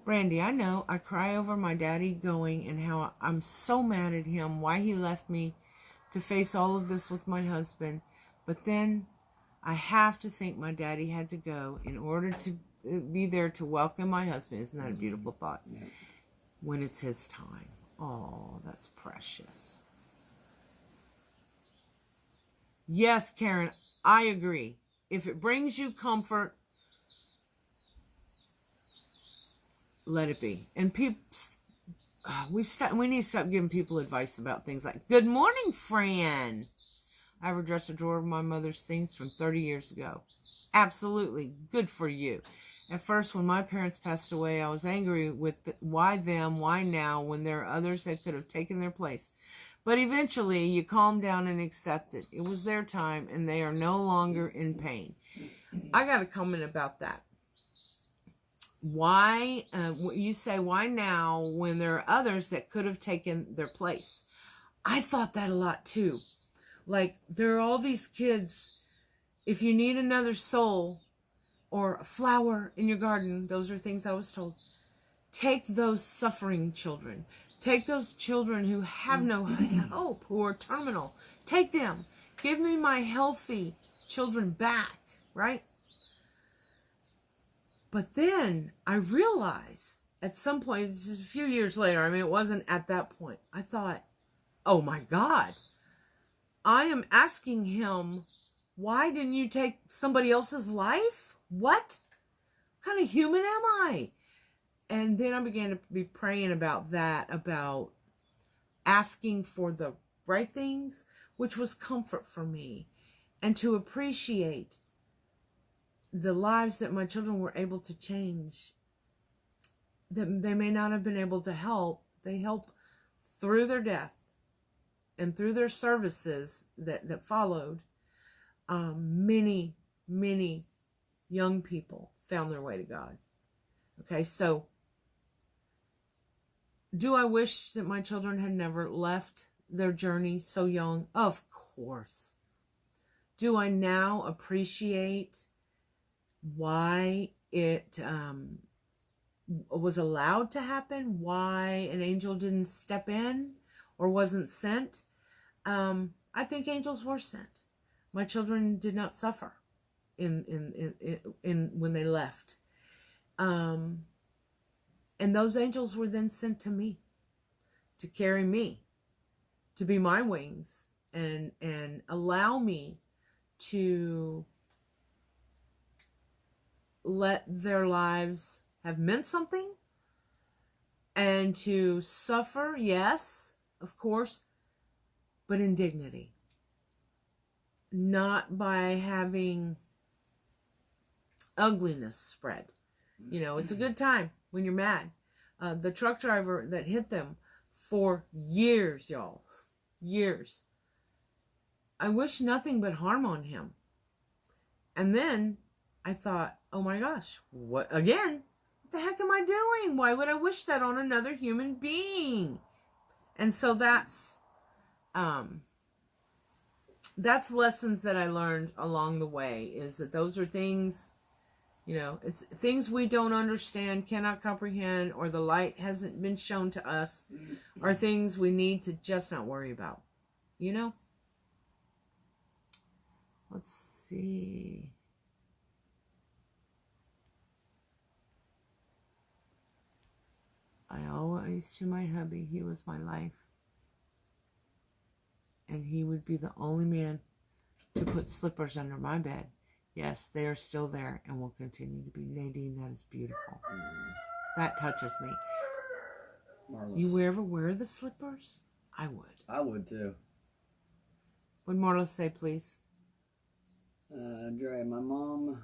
Brandy, I know. I cry over my daddy going and how I'm so mad at him, why he left me to face all of this with my husband. But then I have to think my daddy had to go in order to be there to welcome my husband. Isn't that a beautiful thought? When it's his time. Oh, that's precious. Yes, Karen, I agree. If it brings you comfort, let it be. And people, we need to stop giving people advice about things like, good morning, Fran. I have a dresser drawer of my mother's things from 30 years ago. Absolutely. Good for you. At first, when my parents passed away, I was angry with why them, why now, when there are others that could have taken their place. But eventually, you calm down and accept it. It was their time, and they are no longer in pain. I got a comment about that. Why, you say, why now when there are others that could have taken their place? I thought that a lot, too. Like, there are all these kids. If you need another soul or a flower in your garden, those are things I was told. Take those suffering children. Take those children who have no hope, who are terminal. Take them. Give me my healthy children back, right? But then I realized at some point, this is a few years later, I mean, it wasn't at that point. I thought, oh my God, I am asking him, why didn't you take somebody else's life? What kind of human am I? And then I began to be praying about that, about asking for the right things, which was comfort for me, and to appreciate the lives that my children were able to change, that they may not have been able to help. They helped through their death and through their services that followed. Many, many young people found their way to God. Okay, so do I wish that my children had never left their journey so young? Of course. Do I now appreciate why it was allowed to happen? Why an angel didn't step in or wasn't sent? I think angels were sent. My children did not suffer in when they left. And those angels were then sent to me, to carry me, to be my wings, and allow me to let their lives have meant something, and to suffer, yes, of course, but in dignity. Not by having ugliness spread. You know, it's a good time when you're mad. The truck driver that hit them for years, y'all. Years. I wish nothing but harm on him. And then I thought, oh my gosh, what again? What the heck am I doing? Why would I wish that on another human being? And so that's lessons that I learned along the way, is that those are things, you know, it's things we don't understand, cannot comprehend, or the light hasn't been shown to us, are things we need to just not worry about, you know? Let's see. I always, to my hubby, he was my life. And he would be the only man to put slippers under my bed. Yes, they are still there and will continue to be. Nadine, that is beautiful. That touches me. Marvelous. You ever wear the slippers? I would. I would too. Would Marla say, please? Drea, my mom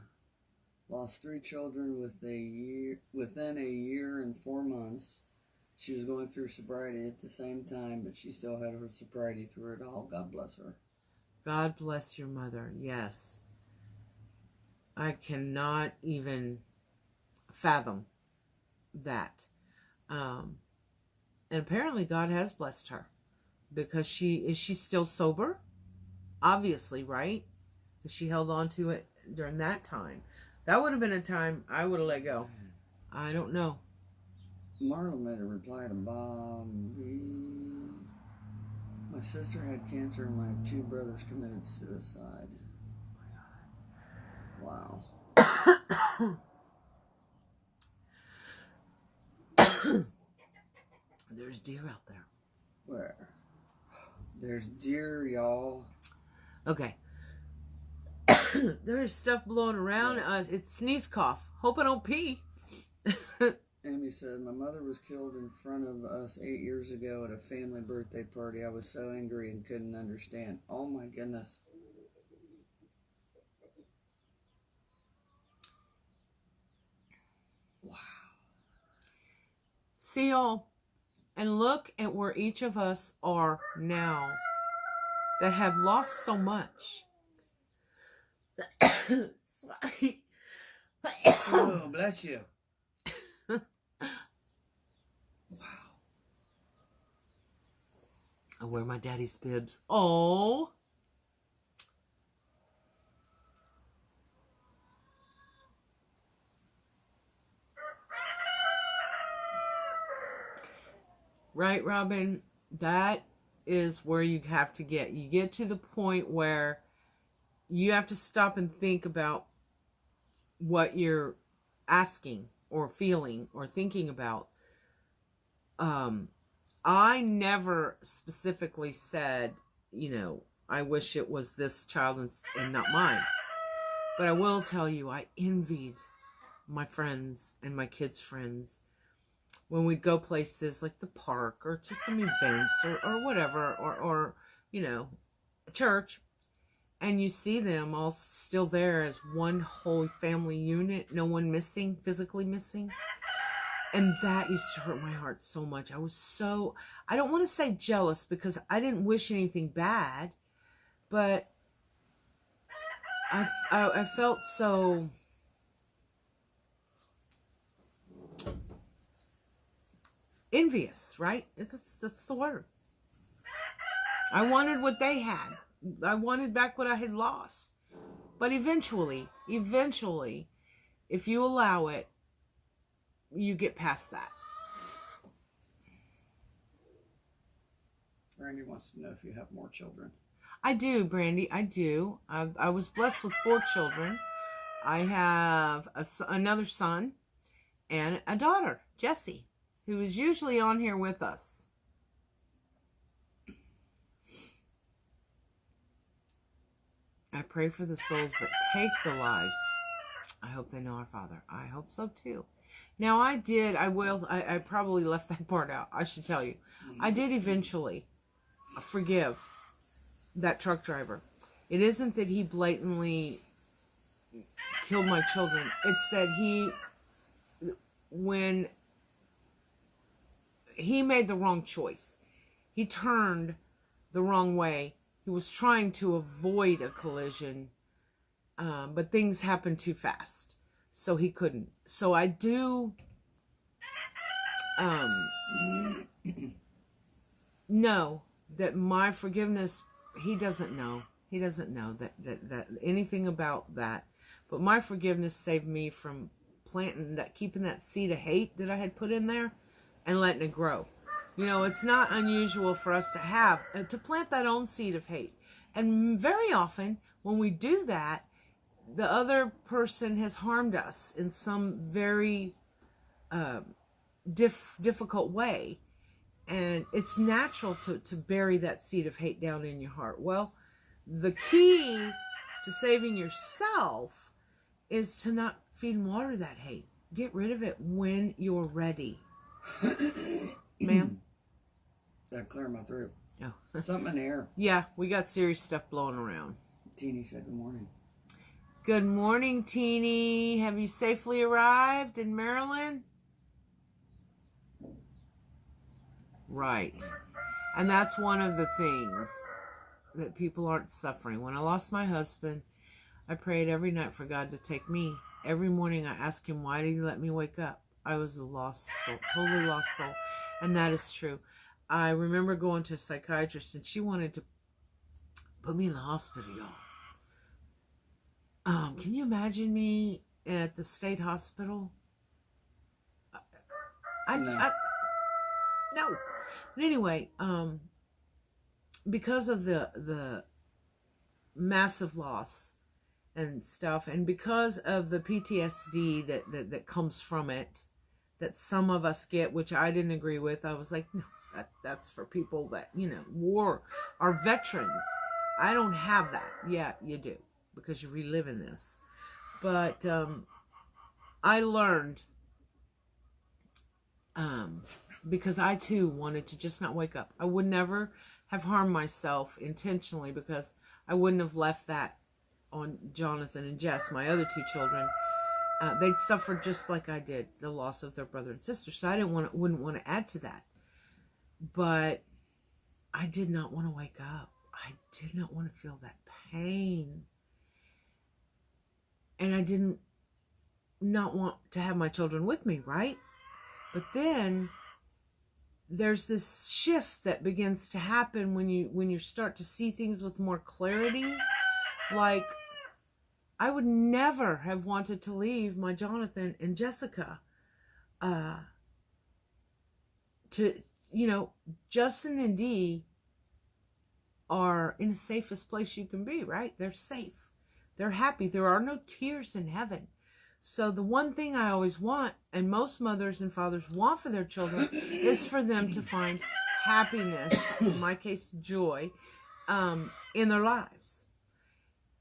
lost 3 children within a year and 4 months. She was going through sobriety at the same time, but she still had her sobriety through it all. God bless her. God bless your mother. Yes. I cannot even fathom that. And apparently God has blessed her, because she's still sober? Obviously, right? Because she held on to it during that time. That would have been a time I would have let go. I don't know. Marla made a reply to Bobby. My sister had cancer and my 2 brothers committed suicide. Wow. There's deer out there. Where? There's deer, y'all. Okay. There is stuff blowing around. Yeah. It's sneeze cough. Hope I don't pee. Amy said, my mother was killed in front of us 8 years ago at a family birthday party. I was so angry and couldn't understand. Oh my goodness. Wow. See y'all, and look at where each of us are now that have lost so much. Sorry. Oh, bless you. Wow. I wear my daddy's bibs. Oh. Right, Robin? That is where you have to get. You get to the point where you have to stop and think about what you're asking or feeling or thinking about. I never specifically said, you know, I wish it was this child and not mine. But I will tell you, I envied my friends and my kids' friends when we'd go places like the park or to some events or whatever, or, you know, a church, and you see them all still there as one whole family unit, no one missing, physically missing. And that used to hurt my heart so much. I was so, I don't want to say jealous, because I didn't wish anything bad, but I felt so envious, right? That's the word. I wanted what they had. I wanted back what I had lost. But eventually, if you allow it, you get past that. Randy wants to know if you have more children. I do, Brandy. I do. I was blessed with 4 children. I have another son and a daughter, Jessie, who is usually on here with us. I pray for the souls that take the lives I hope they know our Father. I hope so too. Now I probably left that part out. I should tell you. I did eventually forgive that truck driver. It isn't that he blatantly killed my children. It's that when he made the wrong choice, he turned the wrong way. He was trying to avoid a collision, but things happened too fast, so he couldn't. So I do know that my forgiveness, he doesn't know. He doesn't know that anything about that. But my forgiveness saved me from keeping that seed of hate that I had put in there and letting it grow. You know, it's not unusual for us to plant that own seed of hate. And very often when we do that, the other person has harmed us in some very difficult way. And it's natural to bury that seed of hate down in your heart. Well, the key to saving yourself is to not feed and water that hate. Get rid of it when you're ready. Ma'am? That cleared my throat. Oh. Something in the air. Yeah, we got serious stuff blowing around. Teeny said good morning. Good morning, Teeny. Have you safely arrived in Maryland? Right. And that's one of the things that people aren't suffering. When I lost my husband, I prayed every night for God to take me. Every morning I asked him, why did he let me wake up? I was a lost soul, totally lost soul. And that is true. I remember going to a psychiatrist and she wanted to put me in the hospital, y'all. Can you imagine me at the state hospital? No. But anyway, because of the massive loss and stuff, and because of the PTSD that comes from it, that some of us get, which I didn't agree with, I was like, no, that's for people that, are veterans. I don't have that. Yeah, you do, because you're reliving this. But I learned, because I too wanted to just not wake up. I would never have harmed myself intentionally, because I wouldn't have left that on Jonathan and Jess, my other two children. They'd suffered just like I did, the loss of their brother and sister. So I wouldn't want to add to that. But I did not want to wake up. I did not want to feel that pain. And I didn't not want to have my children with me, right? But then there's this shift that begins to happen when you start to see things with more clarity. Like, I would never have wanted to leave my Jonathan and Jessica Justin and Dee are in the safest place you can be, right? They're safe. They're happy. There are no tears in heaven. So the one thing I always want, and most mothers and fathers want for their children, is for them to find happiness, in my case, joy, in their lives.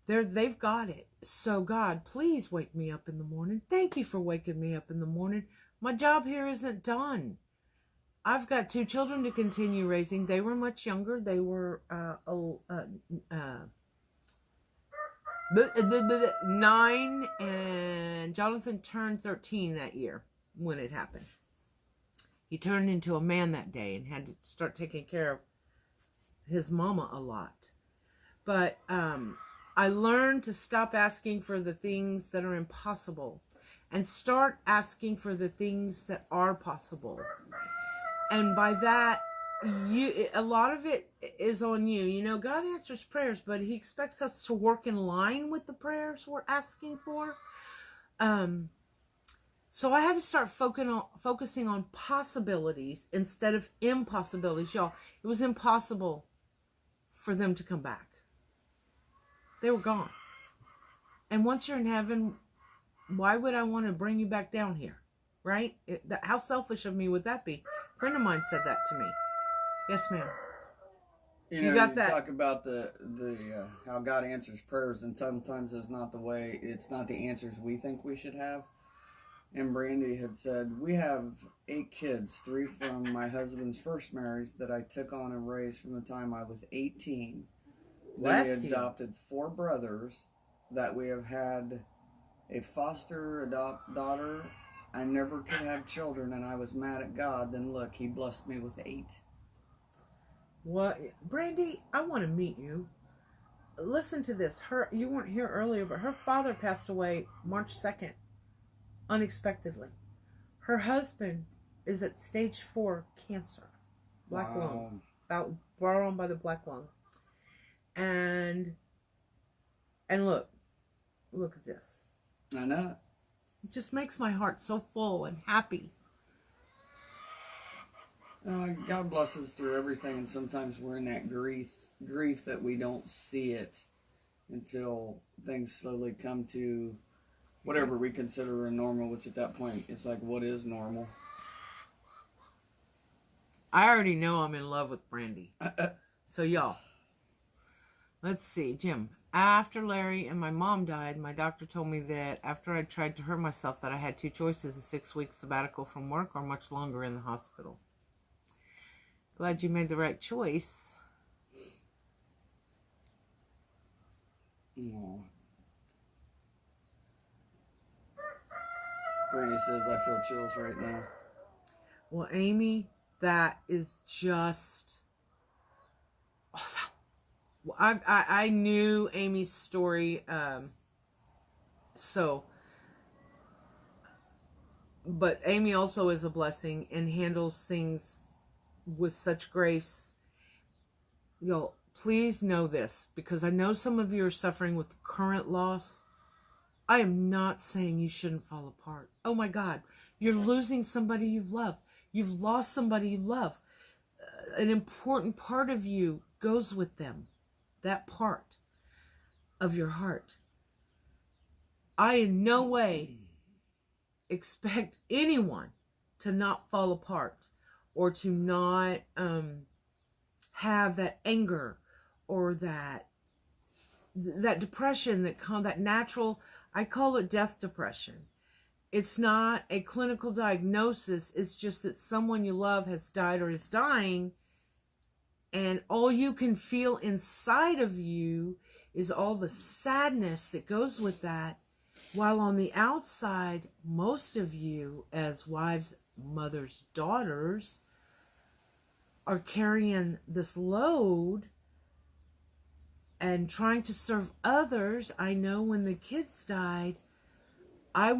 They've got it. So God, please wake me up in the morning. Thank you for waking me up in the morning. My job here isn't done. I've got two children to continue raising. They were much younger. They were 9, and Jonathan turned 13 that year when it happened. He turned into a man that day and had to start taking care of his mama a lot. But I learned to stop asking for the things that are impossible and start asking for the things that are possible. And by that, a lot of it is on you. God answers prayers, but He expects us to work in line with the prayers we're asking for. So I had to start focusing on possibilities instead of impossibilities. Y'all, it was impossible for them to come back. They were gone. And once you're in heaven, why would I want to bring you back down here? Right? How selfish of me would that be? A friend of mine said that to me. Yes, ma'am. You You know, got you that? talk about the how God answers prayers, and sometimes it's not the way, it's not the answers we think we should have. And Brandy had said, we have 8 kids, 3 from my husband's first marriage that I took on and raised from the time I was 18. Then we Bless you. adopted 4 brothers that we have had a foster daughter. I never could have children, and I was mad at God. Then look, He blessed me with 8. What, Brandy? I want to meet you. Listen to this. You weren't here earlier, but her father passed away March 2nd, unexpectedly. Her husband is at stage 4 cancer, black lung, about brought on by the black lung, and look at this. I know. It just makes my heart so full and happy. God blesses through everything, and sometimes we're in that grief that we don't see it until things slowly come to whatever we consider a normal, which at that point it's like, what is normal? I already know I'm in love with Brandy. So y'all, let's see, Jim. After Larry and my mom died, my doctor told me that after I tried to hurt myself that I had 2 choices, a 6-week sabbatical from work or much longer in the hospital. Glad you made the right choice. Aww. Brandy says, I feel chills right now. Well, Amy, that is just awesome. Well, I knew Amy's story, but Amy also is a blessing and handles things with such grace. Y'all, please know this, because I know some of you are suffering with current loss. I am not saying you shouldn't fall apart. Oh my God, you're losing somebody you've loved. You've lost somebody you love. An important part of you goes with them. That part of your heart. I in no way expect anyone to not fall apart or to not have that anger or that depression that natural, I call it death depression. It's not a clinical diagnosis. It's just that someone you love has died or is dying, and all you can feel inside of you is all the sadness that goes with that, while on the outside, most of you as wives, mothers, daughters are carrying this load and trying to serve others. I know when the kids died, I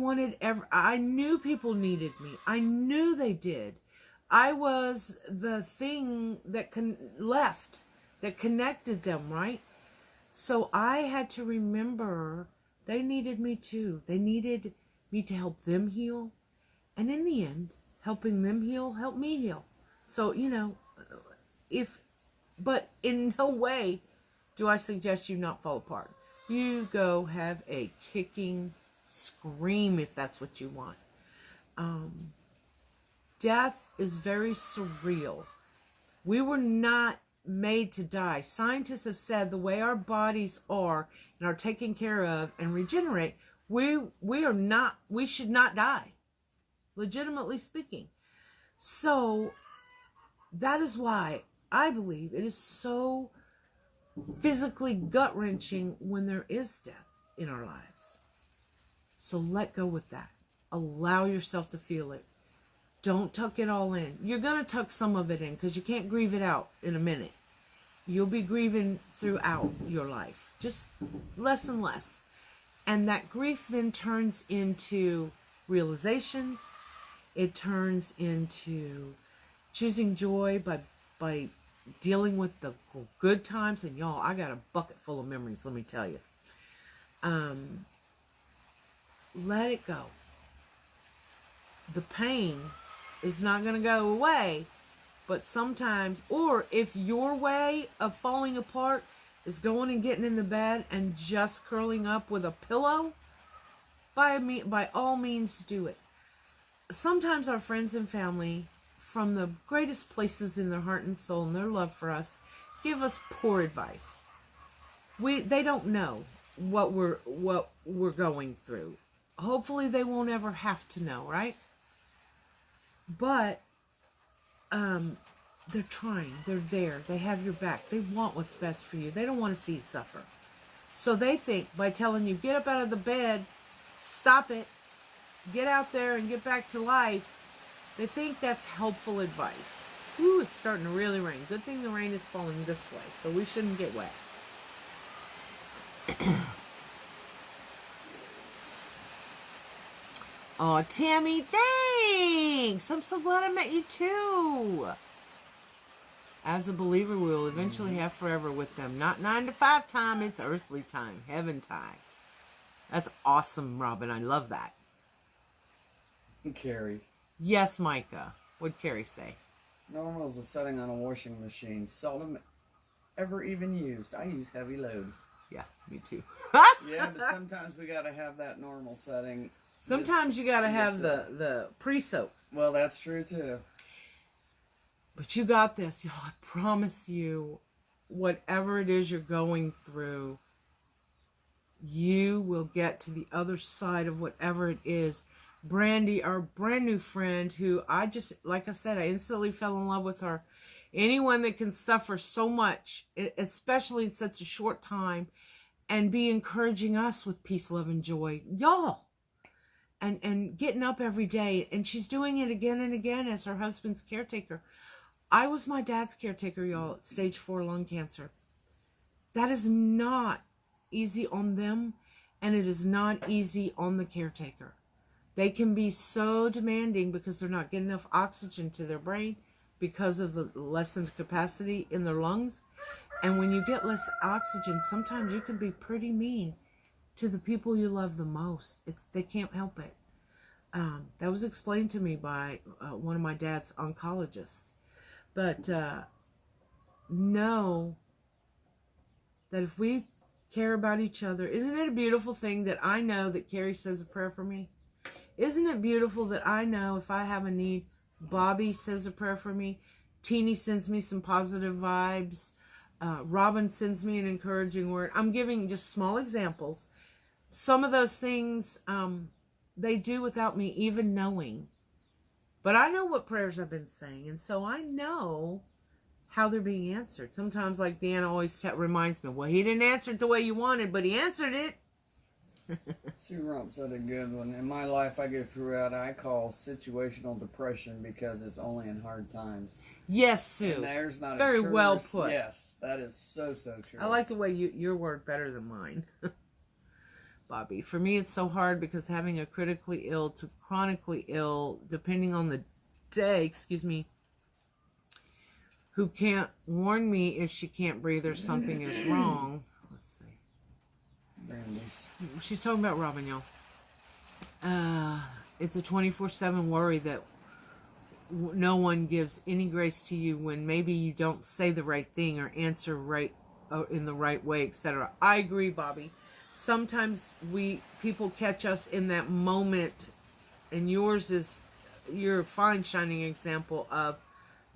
knew people needed me. I knew they did. I was the thing that that connected them, right? So I had to remember they needed me too. They needed me to help them heal. And in the end, helping them heal helped me heal. So, but in no way do I suggest you not fall apart. You go have a kicking scream if that's what you want. Death is very surreal. We were not made to die. Scientists have said the way our bodies are and are taken care of and regenerate, we should not die, legitimately speaking. So that is why I believe it is so physically gut-wrenching when there is death in our lives. So let go with that. Allow yourself to feel it. Don't tuck it all in. You're going to tuck some of it in because you can't grieve it out in a minute. You'll be grieving throughout your life, just less and less. And that grief then turns into realizations. It turns into choosing joy by dealing with the good times. And y'all, I got a bucket full of memories, let me tell you. Let it go. The pain is not going to go away, but sometimes, or if your way of falling apart is going and getting in the bed and just curling up with a pillow, by all means do it. Sometimes our friends and family, from the greatest places in their heart and soul and their love for us, give us poor advice. They don't know what we're going through. Hopefully they won't ever have to know, right? But they're trying. They're there. They have your back. They want what's best for you. They don't want to see you suffer. So they think by telling you, get up out of the bed, stop it, get out there and get back to life, they think that's helpful advice. Ooh, it's starting to really rain. Good thing the rain is falling this way, so we shouldn't get wet. Oh, Tammy, thanks! I'm so glad I met you too. As a believer, we will eventually have forever with them. Not 9 to 5 time, it's earthly time, heaven time. That's awesome, Robin. I love that. Carrie. Yes, Micah. What'd Carrie say? Normal is a setting on a washing machine. Seldom ever even used. I use heavy load. Yeah, me too. Yeah, but sometimes we gotta have that normal setting. Sometimes you gotta have the pre-soak. Well, that's true too. But you got this, y'all. I promise you, whatever it is you're going through, you will get to the other side of whatever it is. Brandy, our brand new friend, who I just, like I said, I instantly fell in love with her. Anyone that can suffer so much, especially in such a short time, and be encouraging us with peace, love, and joy. Y'all. And getting up every day. And she's doing it again and again as her husband's caretaker. I was my dad's caretaker, y'all, at stage 4 lung cancer. That is not easy on them, and it is not easy on the caretaker. They can be so demanding because they're not getting enough oxygen to their brain because of the lessened capacity in their lungs. And when you get less oxygen, sometimes you can be pretty mean to the people you love the most. They can't help it. That was explained to me by one of my dad's oncologists. But know that if we care about each other, isn't it a beautiful thing that I know that Carrie says a prayer for me? Isn't it beautiful that I know if I have a need, Bobby says a prayer for me, Teeny sends me some positive vibes, Robin sends me an encouraging word. I'm giving just small examples. Some of those things they do without me even knowing. But I know what prayers I've been saying, and so I know how they're being answered. Sometimes, like Dan always reminds me, well, he didn't answer it the way you wanted, but he answered it. Sue Rump said a good one. In my life, I go through what I call situational depression because it's only in hard times. Yes, Sue. And there's not very a truer, well put. Yes, that is so true. I like the way your word better than mine. Bobby, for me it's so hard because having a critically ill to chronically ill, depending on the day, who can't warn me if she can't breathe or something is wrong. Let's see. Brandy's. She's talking about Robin, y'all. It's a 24/7 worry that no one gives any grace to you when maybe you don't say the right thing or answer right in the right way, etc. I agree, Bobby. Sometimes people catch us in that moment, and yours is your fine shining example of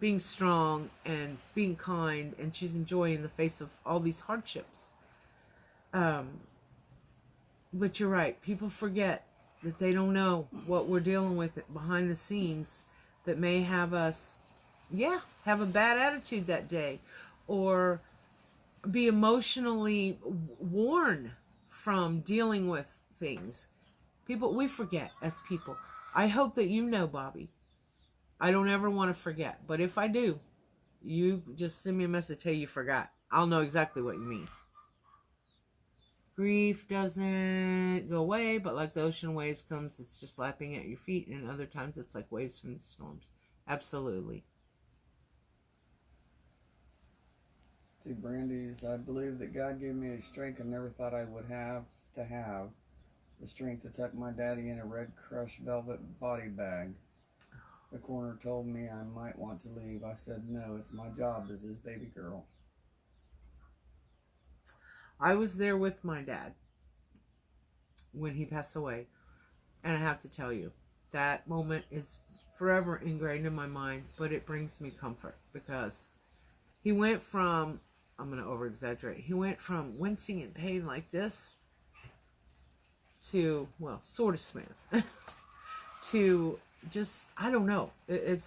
being strong and being kind and choosing joy in the face of all these hardships. But you're right. People forget that they don't know what we're dealing with behind the scenes that may have us, have a bad attitude that day or be emotionally worn from dealing with things. People, we forget as people. I hope that you know, Bobby. I don't ever want to forget. But if I do, you just send me a message, hey, you forgot. I'll know exactly what you mean. Grief doesn't go away, but like the ocean waves comes, it's just lapping at your feet. And other times it's like waves from the storms. Absolutely. To Brandy's, I believe that God gave me a strength I never thought I would have. The strength to tuck my daddy in a red crushed velvet body bag. The coroner told me I might want to leave. I said, no, it's my job as his baby girl. I was there with my dad when he passed away. And I have to tell you, that moment is forever ingrained in my mind, but it brings me comfort because he went from I'm going to over exaggerate. He went from wincing in pain like this to, well, sort of smooth, to just, I don't know. It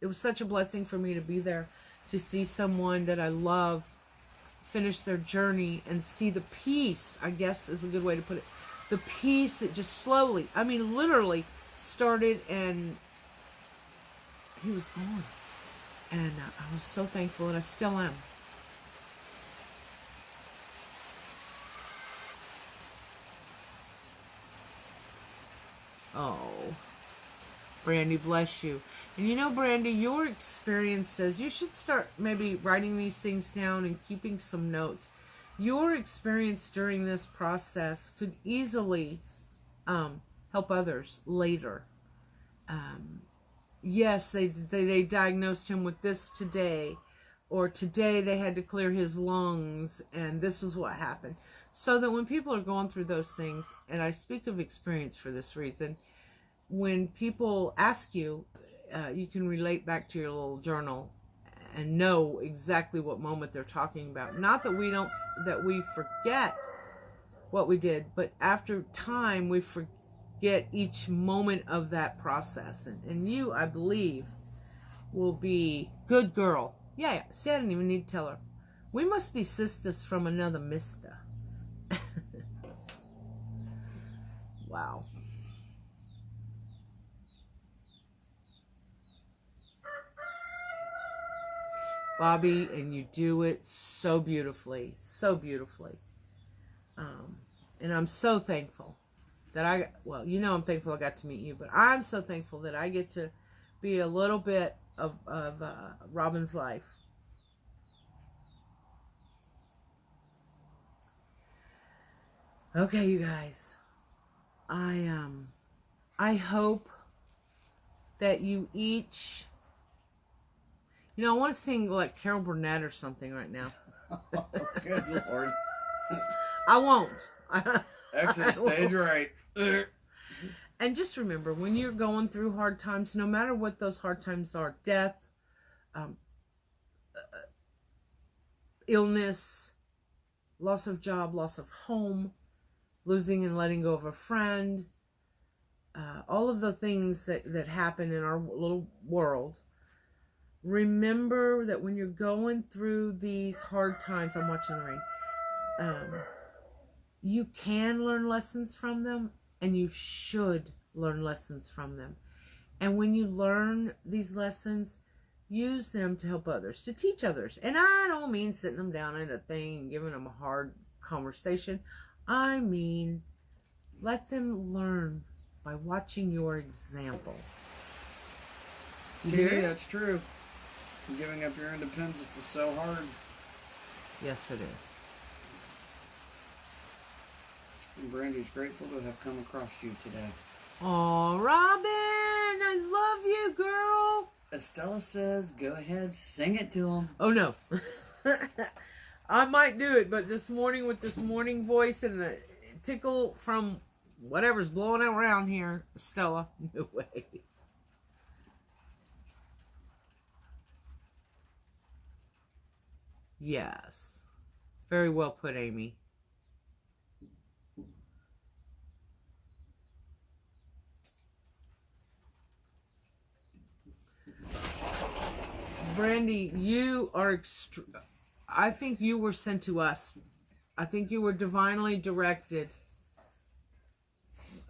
was such a blessing for me to be there, to see someone that I love finish their journey and see the peace, I guess is a good way to put it. The peace that just slowly, I mean, literally started, and he was gone. And I was so thankful, and I still am. Oh, Brandy, bless you. And you know, Brandy, your experiences, you should start maybe writing these things down and keeping some notes. Your experience during this process could easily help others later. Yes, they diagnosed him with this today, or today they had to clear his lungs, and this is what happened. So that when people are going through those things, and I speak of experience for this reason, when people ask you, you can relate back to your little journal and know exactly what moment they're talking about. Not that we forget what we did, but after time we forget each moment of that process. And you, I believe, will be good girl. Yeah, see, I didn't even need to tell her. We must be sisters from another mister. Wow. Bobby, and you do it so beautifully, so beautifully. And I'm so thankful that I'm thankful I got to meet you, but I'm so thankful that I get to be a little bit of Robin's life. Okay, you guys, I hope that you each, I want to sing like Carol Burnett or something right now. Oh, good Lord. I won't. Exit stage right. And just remember, when you're going through hard times, no matter what those hard times are, death, illness, loss of job, loss of home, losing and letting go of a friend, all of the things that happen in our little world, remember that when you're going through these hard times, I'm watching the rain, you can learn lessons from them, and you should learn lessons from them. And when you learn these lessons, use them to help others, to teach others. And I don't mean sitting them down at a thing and giving them a hard conversation. I mean, let them learn by watching your example. Gee, that's true. Giving up your independence is so hard. Yes, it is. And Brandy's grateful to have come across you today. Oh, Robin, I love you, girl. Estella says, go ahead, sing it to him. Oh, no. I might do it, but this morning with this morning voice and the tickle from whatever's blowing around here, Stella, no way. Yes. Very well put, Amy. Brandy, you are I think you were sent to us. I think you were divinely directed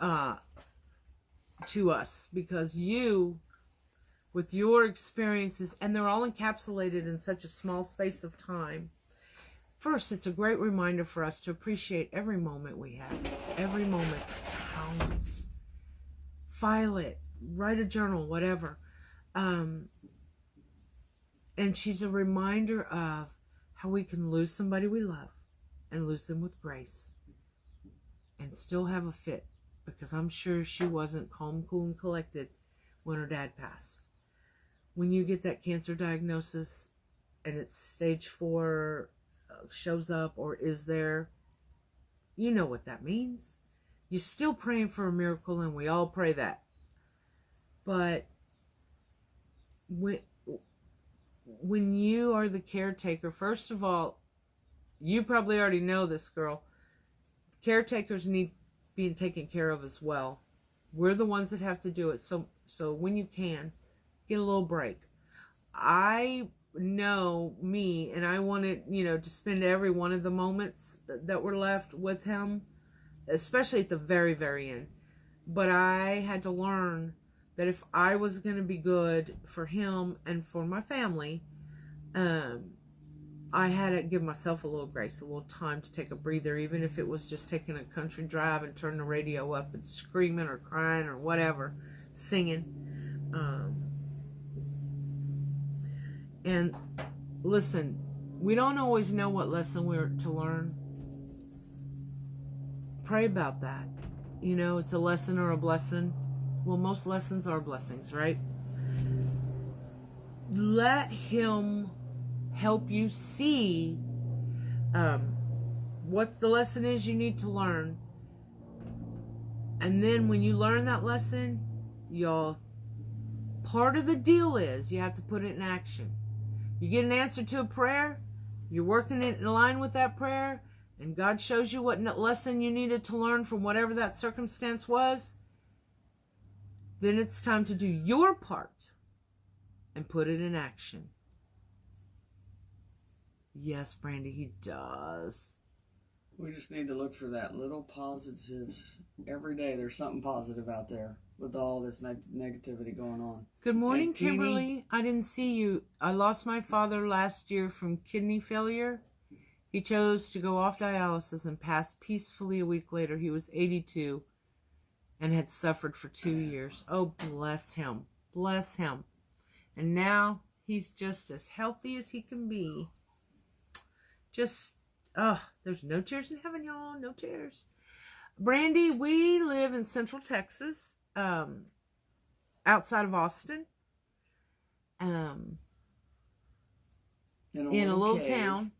to us, because you, with your experiences, and they're all encapsulated in such a small space of time. First, it's a great reminder for us to appreciate every moment we have. Every moment counts. File it. Write a journal, whatever. And she's a reminder of how we can lose somebody we love and lose them with grace and still have a fit, because I'm sure she wasn't calm, cool, and collected when her dad passed. When you get that cancer diagnosis and it's stage 4, shows up or is there, you know what that means. You're still praying for a miracle, and we all pray that. But when you are the caretaker, first of all, you probably already know this, girl. Caretakers need being taken care of as well. We're the ones that have to do it. So when you can, get a little break. I know me, and I wanted, to spend every one of the moments that were left with him, especially at the very, very end. But I had to learn that if I was going to be good for him and for my family, I had to give myself a little grace, a little time to take a breather, even if it was just taking a country drive and turning the radio up and screaming or crying or whatever, singing. And listen, we don't always know what lesson we're to learn. Pray about that. It's a lesson or a blessing. Well, most lessons are blessings, right? Let him help you see what the lesson is you need to learn. And then when you learn that lesson, part of the deal is you have to put it in action. You get an answer to a prayer, you're working it in line with that prayer, and God shows you what lesson you needed to learn from whatever that circumstance was, then it's time to do your part and put it in action. Yes, Brandy, he does. We just need to look for that little positives. Every day there's something positive out there with all this negativity going on. Good morning, Kimberly. I didn't see you. I lost my father last year from kidney failure. He chose to go off dialysis and passed peacefully a week later. He was 82 and had suffered for 2 years. Oh, bless him. Bless him. And now he's just as healthy as he can be. There's no tears in heaven, y'all. No tears. Brandy, we live in Central Texas, outside of Austin, in a little town.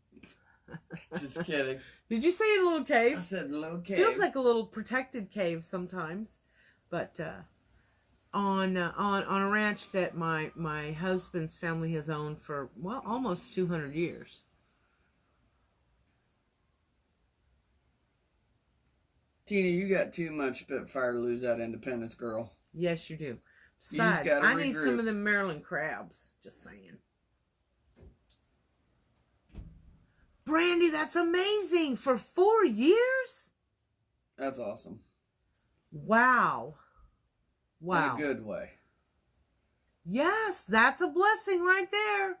Just kidding. Did you say a little cave? I said little cave. Feels like a little protected cave sometimes, but on a ranch that my husband's family has owned for almost 200 years. Tina, you got too much Spitfire to lose that independence, girl. Yes, you do. Besides, I need some of them Maryland crabs. Just saying. Brandy, that's amazing. For 4 years? That's awesome. Wow. Wow. In a good way. Yes, that's a blessing right there.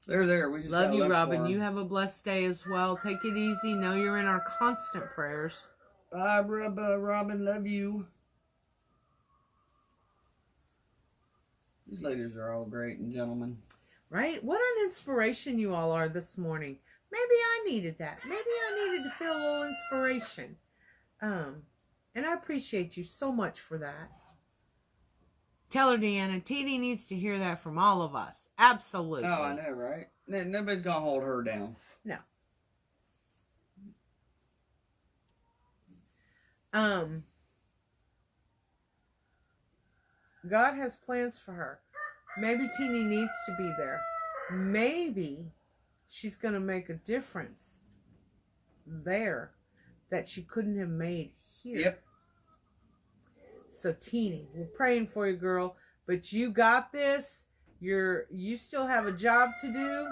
They're there. We just love you, Robin. You have a blessed day as well. Take it easy. Know you're in our constant prayers. Bye, Robin. Love you. These ladies are all great and gentlemen. Right? What an inspiration you all are this morning. Maybe I needed that. Maybe I needed to feel a little inspiration. And I appreciate you so much for that. Tell her, Deanna, Titi needs to hear that from all of us. Absolutely. Oh, I know, right? Nobody's going to hold her down. No. God has plans for her. Maybe Tini needs to be there. Maybe she's going to make a difference there that she couldn't have made here. Yep. So Teeny, we're praying for you, girl. But you got this. You still have a job to do.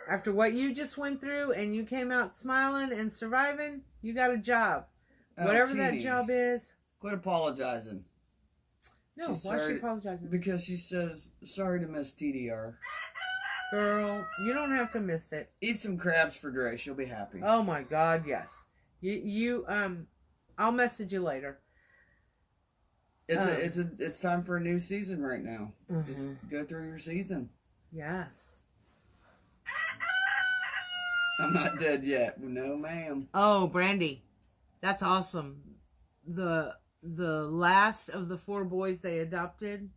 After what you just went through and you came out smiling and surviving, you got a job. Whatever that job is. Quit apologizing. No, why is she apologizing? Because she says, sorry to miss TDR. Girl, you don't have to miss it. Eat some crabs for Drea. She'll be happy. Oh my God, yes. I'll message you later. It's time for a new season right now. Mm-hmm. Just go through your season. Yes. I'm not dead yet. No, ma'am. Oh, Brandy, that's awesome. The last of the 4 boys they adopted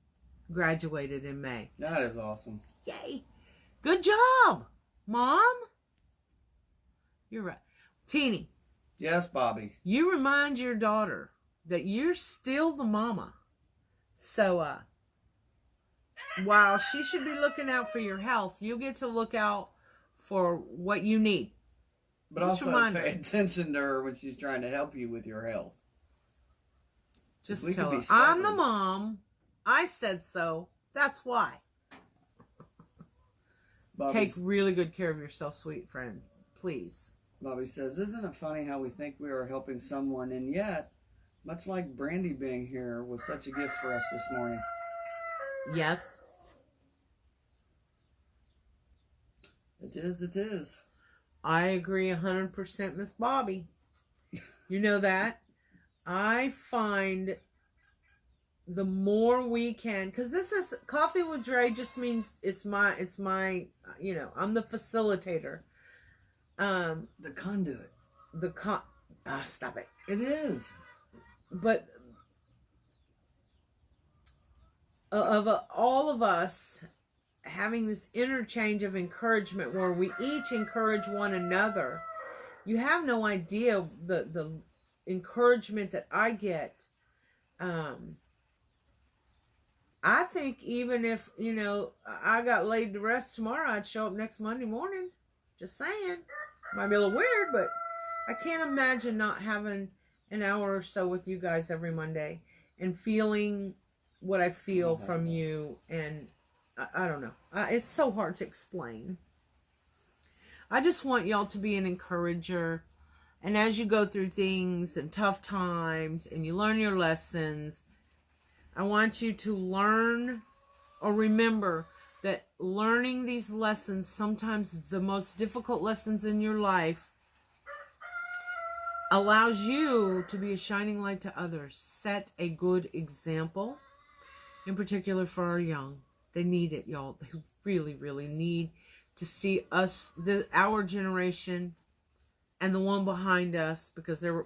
graduated in May. That is awesome. Yay. Good job, Mom. You're right. Teeny. Yes, Bobby. You remind your daughter that you're still the mama. So, while she should be looking out for your health, you get to look out for what you need. But just also pay attention to her when she's trying to help you with your health. Just tell her, I'm the mom. I said so. That's why. Take really good care of yourself, sweet friend. Please. Bobby says, isn't it funny how we think we are helping someone, and yet, much like Brandy being here was such a gift for us this morning. Yes. It is, it is. I agree 100%, Miss Bobby. You know that? I find the more we can, because this is Coffee with Dre just means it's my, you know, I'm the facilitator. The conduit. Stop it. It is. But all of us having this interchange of encouragement where we each encourage one another, you have no idea the encouragement that I get. I think even if, you know, I got laid to rest tomorrow, I'd show up next Monday morning. Just saying. Might be a little weird, but I can't imagine not having an hour or so with you guys every Monday and feeling what I feel from you. And I don't know. It's so hard to explain. I just want y'all to be an encourager. And as you go through things and tough times and you learn your lessons, I want you to learn or remember that learning these lessons, sometimes the most difficult lessons in your life, allows you to be a shining light to others. Set a good example, in particular for our young. They need it, y'all. They really, really need to see us, our generation, and the one behind us, because they're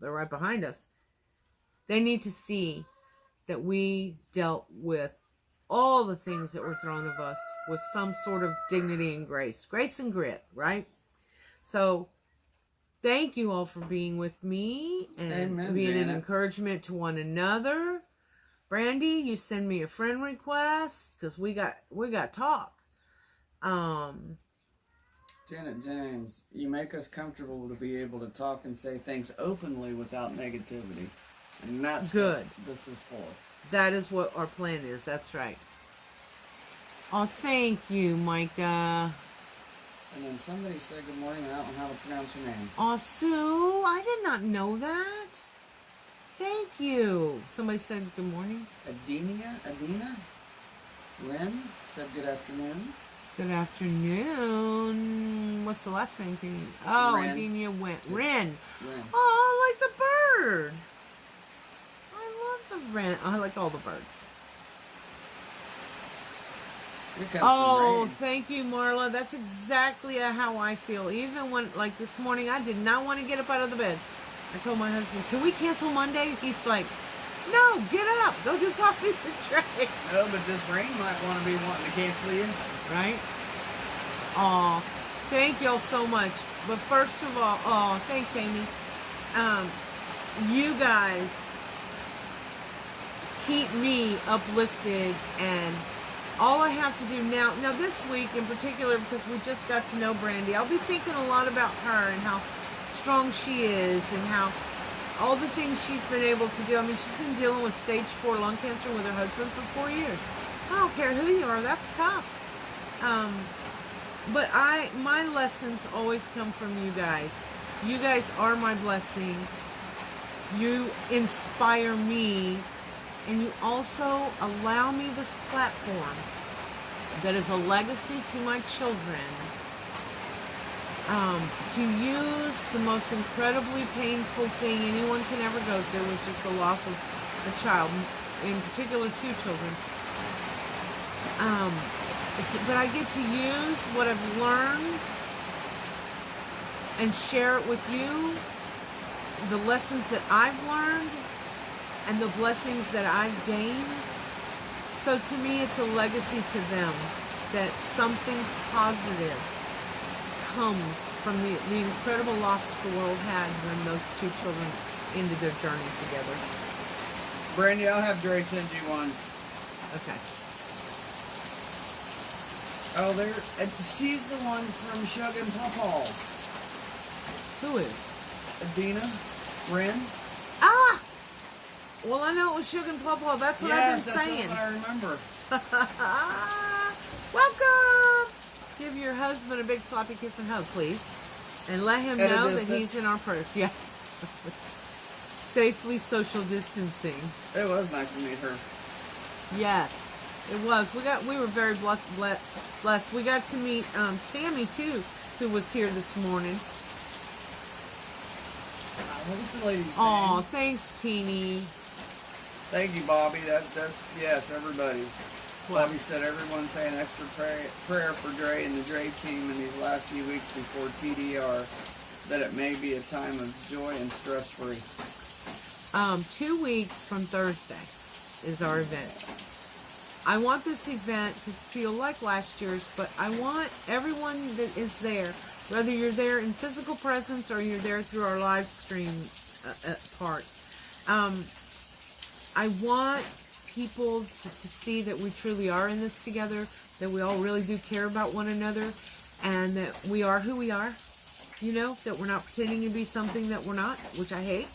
right behind us. They need to see that we dealt with all the things that were thrown of us with some sort of dignity and grace. Grace and grit, right? So, thank you all for being with me and being an encouragement to one another. Brandy, you send me a friend request because we got talk. Janet James, you make us comfortable to be able to talk and say things openly without negativity. And that's good. What this is for. That is what our plan is. That's right. Oh, thank you, Micah. And then somebody said good morning. I don't know how to pronounce your name. Oh, Sue, I did not know that. Thank you. Somebody said good morning. Adina Ren said good afternoon. Good afternoon. What's the last name? Oh, Adina went. Ren. Oh, I like the bird. Wren. I like all the birds. Oh, thank you, Marla. That's exactly how I feel. Even when, like this morning, I did not want to get up out of the bed. I told my husband, can we cancel Monday? He's like, no, get up. Go do Coffee with Dre. No, but this rain might want to be wanting to cancel you. Right? Oh, thank y'all so much. But first of all, thanks, Amy. You guys keep me uplifted, and all I have to do now this week in particular, because we just got to know Brandy, I'll be thinking a lot about her and how strong she is and how all the things she's been able to do. I mean, she's been dealing with stage 4 lung cancer with her husband for 4 years. I don't care who you are, that's tough. But my lessons always come from you guys. You guys are my blessing. You inspire me. And you also allow me this platform that is a legacy to my children, to use the most incredibly painful thing anyone can ever go through, which is the loss of a child, in particular 2 children. But I get to use what I've learned and share it with you, the lessons that I've learned, and the blessings that I've gained. So to me, it's a legacy to them that something positive comes from the incredible loss the world had when those 2 children ended their journey together. Brandy, I'll have Dre send you one. Okay. Oh, she's the one from Shug and Pawpaw. Who is? Adina? Ren? Ah! Well, I know it was Sugar and Pawpaw. That's what I've been saying. That's what I remember. Welcome! Give your husband a big sloppy kiss and hug, please. And let him know that he's in our prayers. Yeah. Safely social distancing. It was nice to meet her. Yeah, it was. We were very blessed. We got to meet Tammy too, who was here this morning. What was the lady's name? Aw, thanks, Teeny. Thank you, Bobby. That's yes, everybody. What? Bobby said everyone say an extra prayer for Drea and the Drea team in these last few weeks before TDR, that it may be a time of joy and stress-free. 2 weeks from Thursday is our event. I want this event to feel like last year's, but I want everyone that is there, whether you're there in physical presence or you're there through our live stream part, I want people to see that we truly are in this together, that we all really do care about one another, and that we are who we are, you know, that we're not pretending to be something that we're not, which I hate,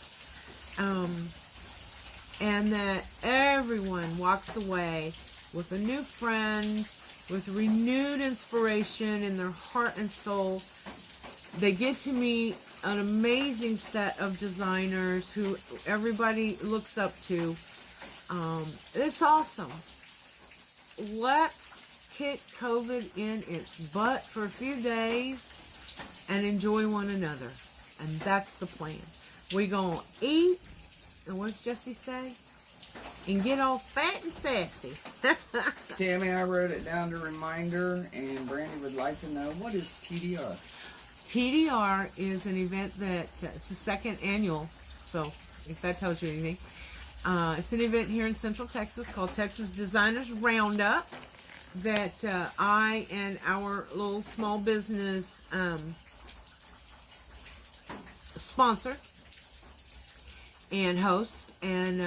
and that everyone walks away with a new friend, with renewed inspiration in their heart and soul. They get to meet an amazing set of designers who everybody looks up to. It's awesome. Let's kick COVID in its butt for a few days and enjoy one another. And that's the plan. We gonna eat, and what's Jesse say? And get all fat and sassy. Tammy, I wrote it down to reminder, and Brandy would like to know, what is TDR? TDR is an event that, it's the second annual, so if that tells you anything. It's an event here in Central Texas called Texas Designers Roundup that I and our little small business sponsor and host, and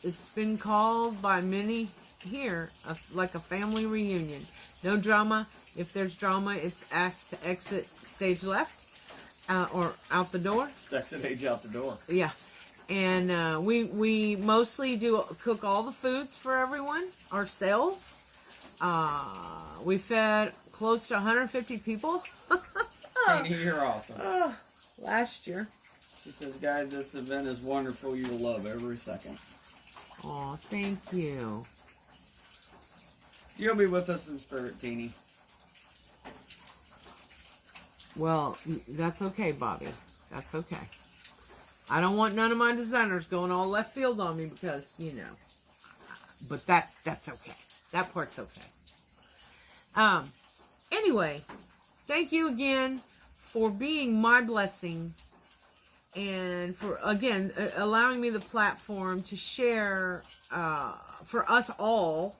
it's been called by many here like a family reunion. No drama. If there's drama, it's asked to exit stage left or out the door. It's exit age out the door. Yeah. And we mostly cook all the foods for everyone ourselves. We fed close to 150 people. You're awesome. Last year. She says, guys, this event is wonderful. You'll love every second. Oh, thank you. You'll be with us in spirit, Teeny. Well, that's okay, Bobby. That's okay. I don't want none of my designers going all left field on me because, you know. But that's okay. That part's okay. Anyway, thank you again for being my blessing and for, again, allowing me the platform to share, for us all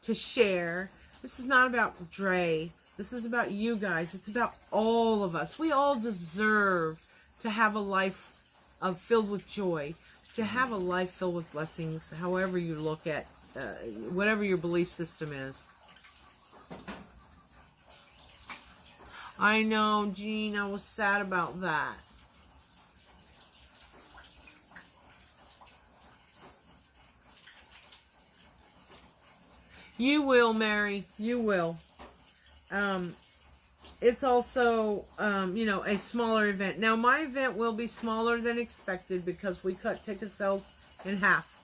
to share. This is not about Dre. This is about you guys. It's about all of us. We all deserve to have a life filled with joy, to have a life filled with blessings, however you look at, whatever your belief system is. I know, Jean, I was sad about that. You will, Mary. You will. It's also, you know, a smaller event. Now, my event will be smaller than expected because we cut ticket sales in half.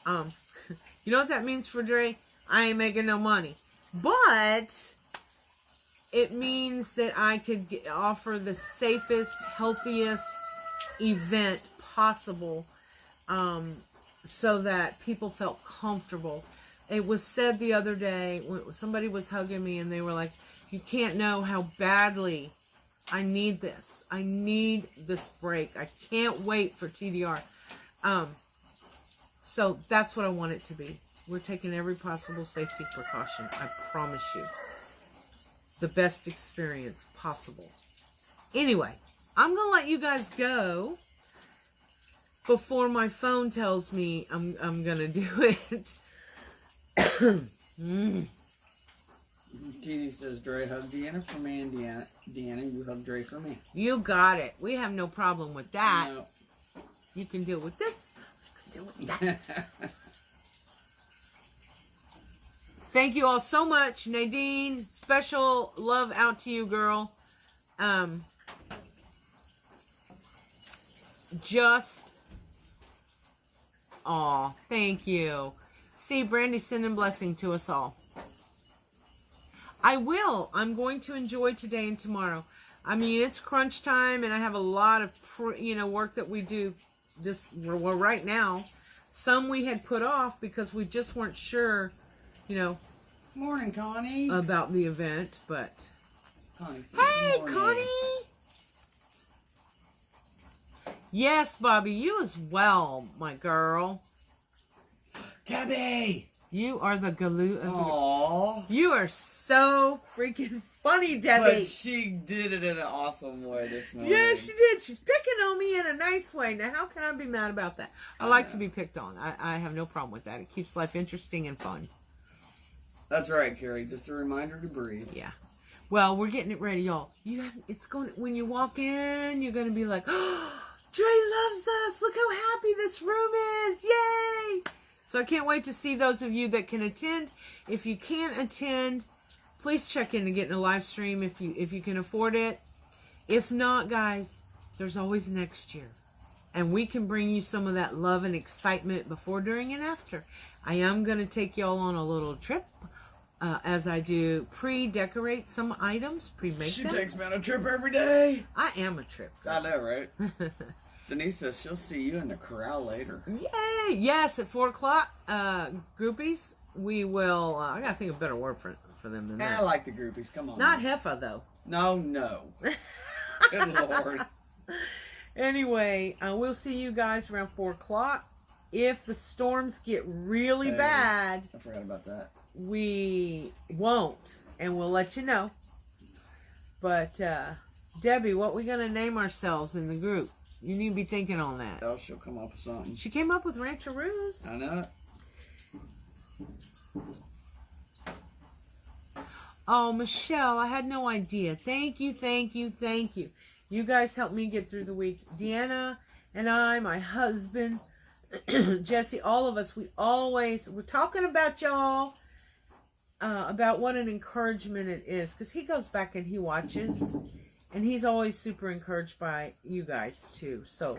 You know what that means for Dre? I ain't making no money. But it means that I could offer the safest, healthiest event possible so that people felt comfortable. It was said the other day, when somebody was hugging me and they were like, you can't know how badly I need this. I need this break. I can't wait for TDR. So that's what I want it to be. We're taking every possible safety precaution. I promise you. The best experience possible. Anyway, I'm going to let you guys go before my phone tells me I'm going to do it. Titi says, Dre, hug Deanna for me, and Deanna, you hug Dre for me. You got it. We have no problem with that. No. You can deal with this. You can deal with that. Thank you all so much. Nadine, special love out to you, girl. Aw, thank you. See, Brandy's sending blessing to us all. I will. I'm going to enjoy today and tomorrow. I mean, it's crunch time, and I have a lot of, work that we do right now. Some we had put off because we just weren't sure, Morning, Connie. about the event, but... Connie says, Hey, morning. Connie! Yes, Bobby, you as well, my girl. Debbie! You are the glue. Aww. You are so freaking funny, Debbie. But she did it in an awesome way this morning. Yeah, she did. She's picking on me in a nice way. Now, how can I be mad about that? I like to be picked on. I have no problem with that. It keeps life interesting and fun. That's right, Carrie. Just a reminder to breathe. Yeah. Well, we're getting it ready, y'all. When you walk in, you're going to be like, oh, Dre loves us. Look how happy this room is. Yay! So I can't wait to see those of you that can attend. If you can't attend, please check in to get in a live stream if you can afford it. If not, guys, there's always next year. And we can bring you some of that love and excitement before, during, and after. I am going to take y'all on a little trip as I do pre-decorate some items, pre-make them. She takes me on a trip every day. I am a trip girl. I know, right? Denise says she'll see you in the corral later. Yay! Yes, at 4 o'clock, groupies, we will, I gotta think of a better word for them than that. I like the groupies, come on. Not Heffa, though. No. Good Lord. Anyway, we'll see you guys around 4 o'clock. If the storms get really bad, I forgot about that. We won't, and we'll let you know. But, Debbie, what we gonna name ourselves in the group? You need to be thinking on that. Oh, she'll come up with something. She came up with Rancheroos. I know it. Oh, Michelle, I had no idea. Thank you. You guys helped me get through the week. Deanna and I, my husband, Jesse, all of us, we're talking about y'all, about what an encouragement it is. Because he goes back and he watches. And he's always super encouraged by you guys, too. So,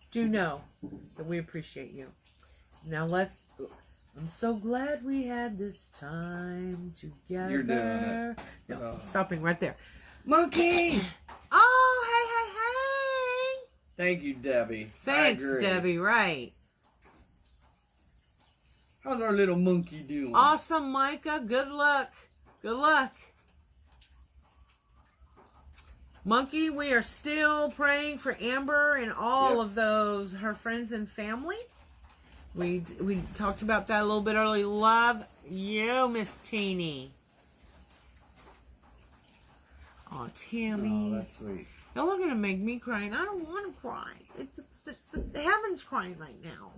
do know that we appreciate you. Now, I'm so glad we had this time together. You're doing it. No, stopping right there. Monkey! Oh, hey. Thank you, Debbie. Thanks, Debbie, right. How's our little monkey doing? Awesome, Micah. Good luck. Monkey, we are still praying for Amber and all of those, her friends and family. We talked about that a little bit early. Love you, Miss Teeny. Oh, Tammy. Oh, that's sweet. Y'all are going to make me cry, and I don't want to cry. The heaven's crying right now.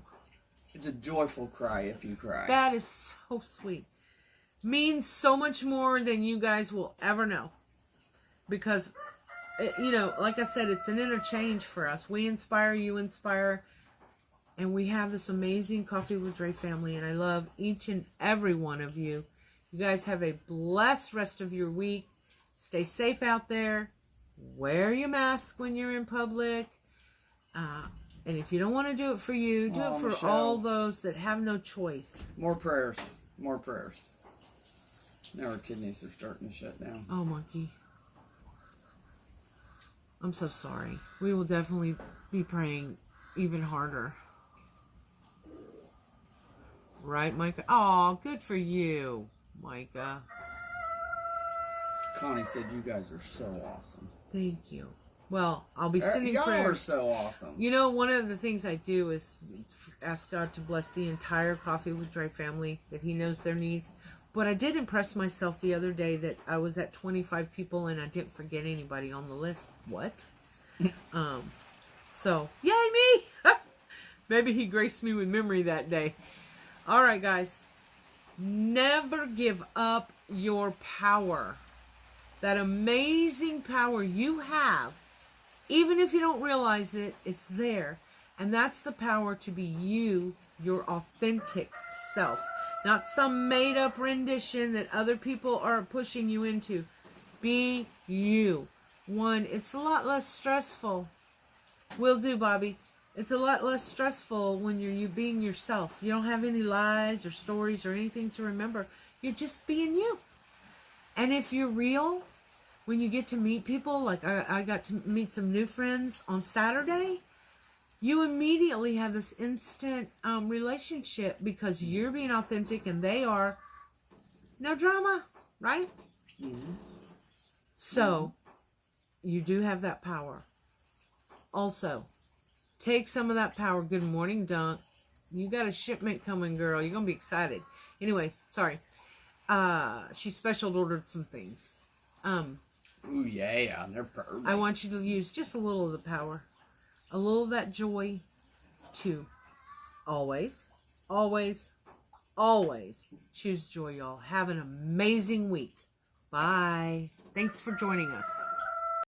It's a joyful cry if you cry. That is so sweet. Means so much more than you guys will ever know. Because... like I said, it's an interchange for us. We inspire, you inspire, and we have this amazing Coffee with Dre family, and I love each and every one of you. You guys have a blessed rest of your week. Stay safe out there. Wear your mask when you're in public. And if you don't want to do it for you, do it for Michelle. all those that have no choice. More prayers. Now our kidneys are starting to shut down. Oh, Monkey. I'm so sorry. We will definitely be praying even harder. Right, Micah? Oh, good for you, Micah. Connie said you guys are so awesome. Thank you. Well, I'll be sending y'all prayers. are so awesome. One of the things I do is ask God to bless the entire Coffee with Dre family, that he knows their needs. But I did impress myself the other day that I was at 25 people and I didn't forget anybody on the list. What? So, yay me! Maybe he graced me with memory that day. All right, guys. Never give up your power. That amazing power you have, even if you don't realize it, it's there. And that's the power to be you, your authentic self. Not some made up rendition that other people are pushing you into. Be you. One, it's a lot less stressful. Will do, Bobby. It's a lot less stressful when you're you being yourself. You don't have any lies or stories or anything to remember. You're just being you. And if you're real, when you get to meet people, like I got to meet some new friends on Saturday, you immediately have this instant relationship because you're being authentic and they are. No drama, right? Mm-hmm. So, you do have that power. Also, take some of that power. Good morning, Dunk. You got a shipment coming, girl. You're going to be excited. Anyway, sorry. She special ordered some things. Ooh, yeah, they're perfect. I want you to use just a little of the power. A little of that joy to always, always, always choose joy, y'all. Have an amazing week. Bye. Thanks for joining us.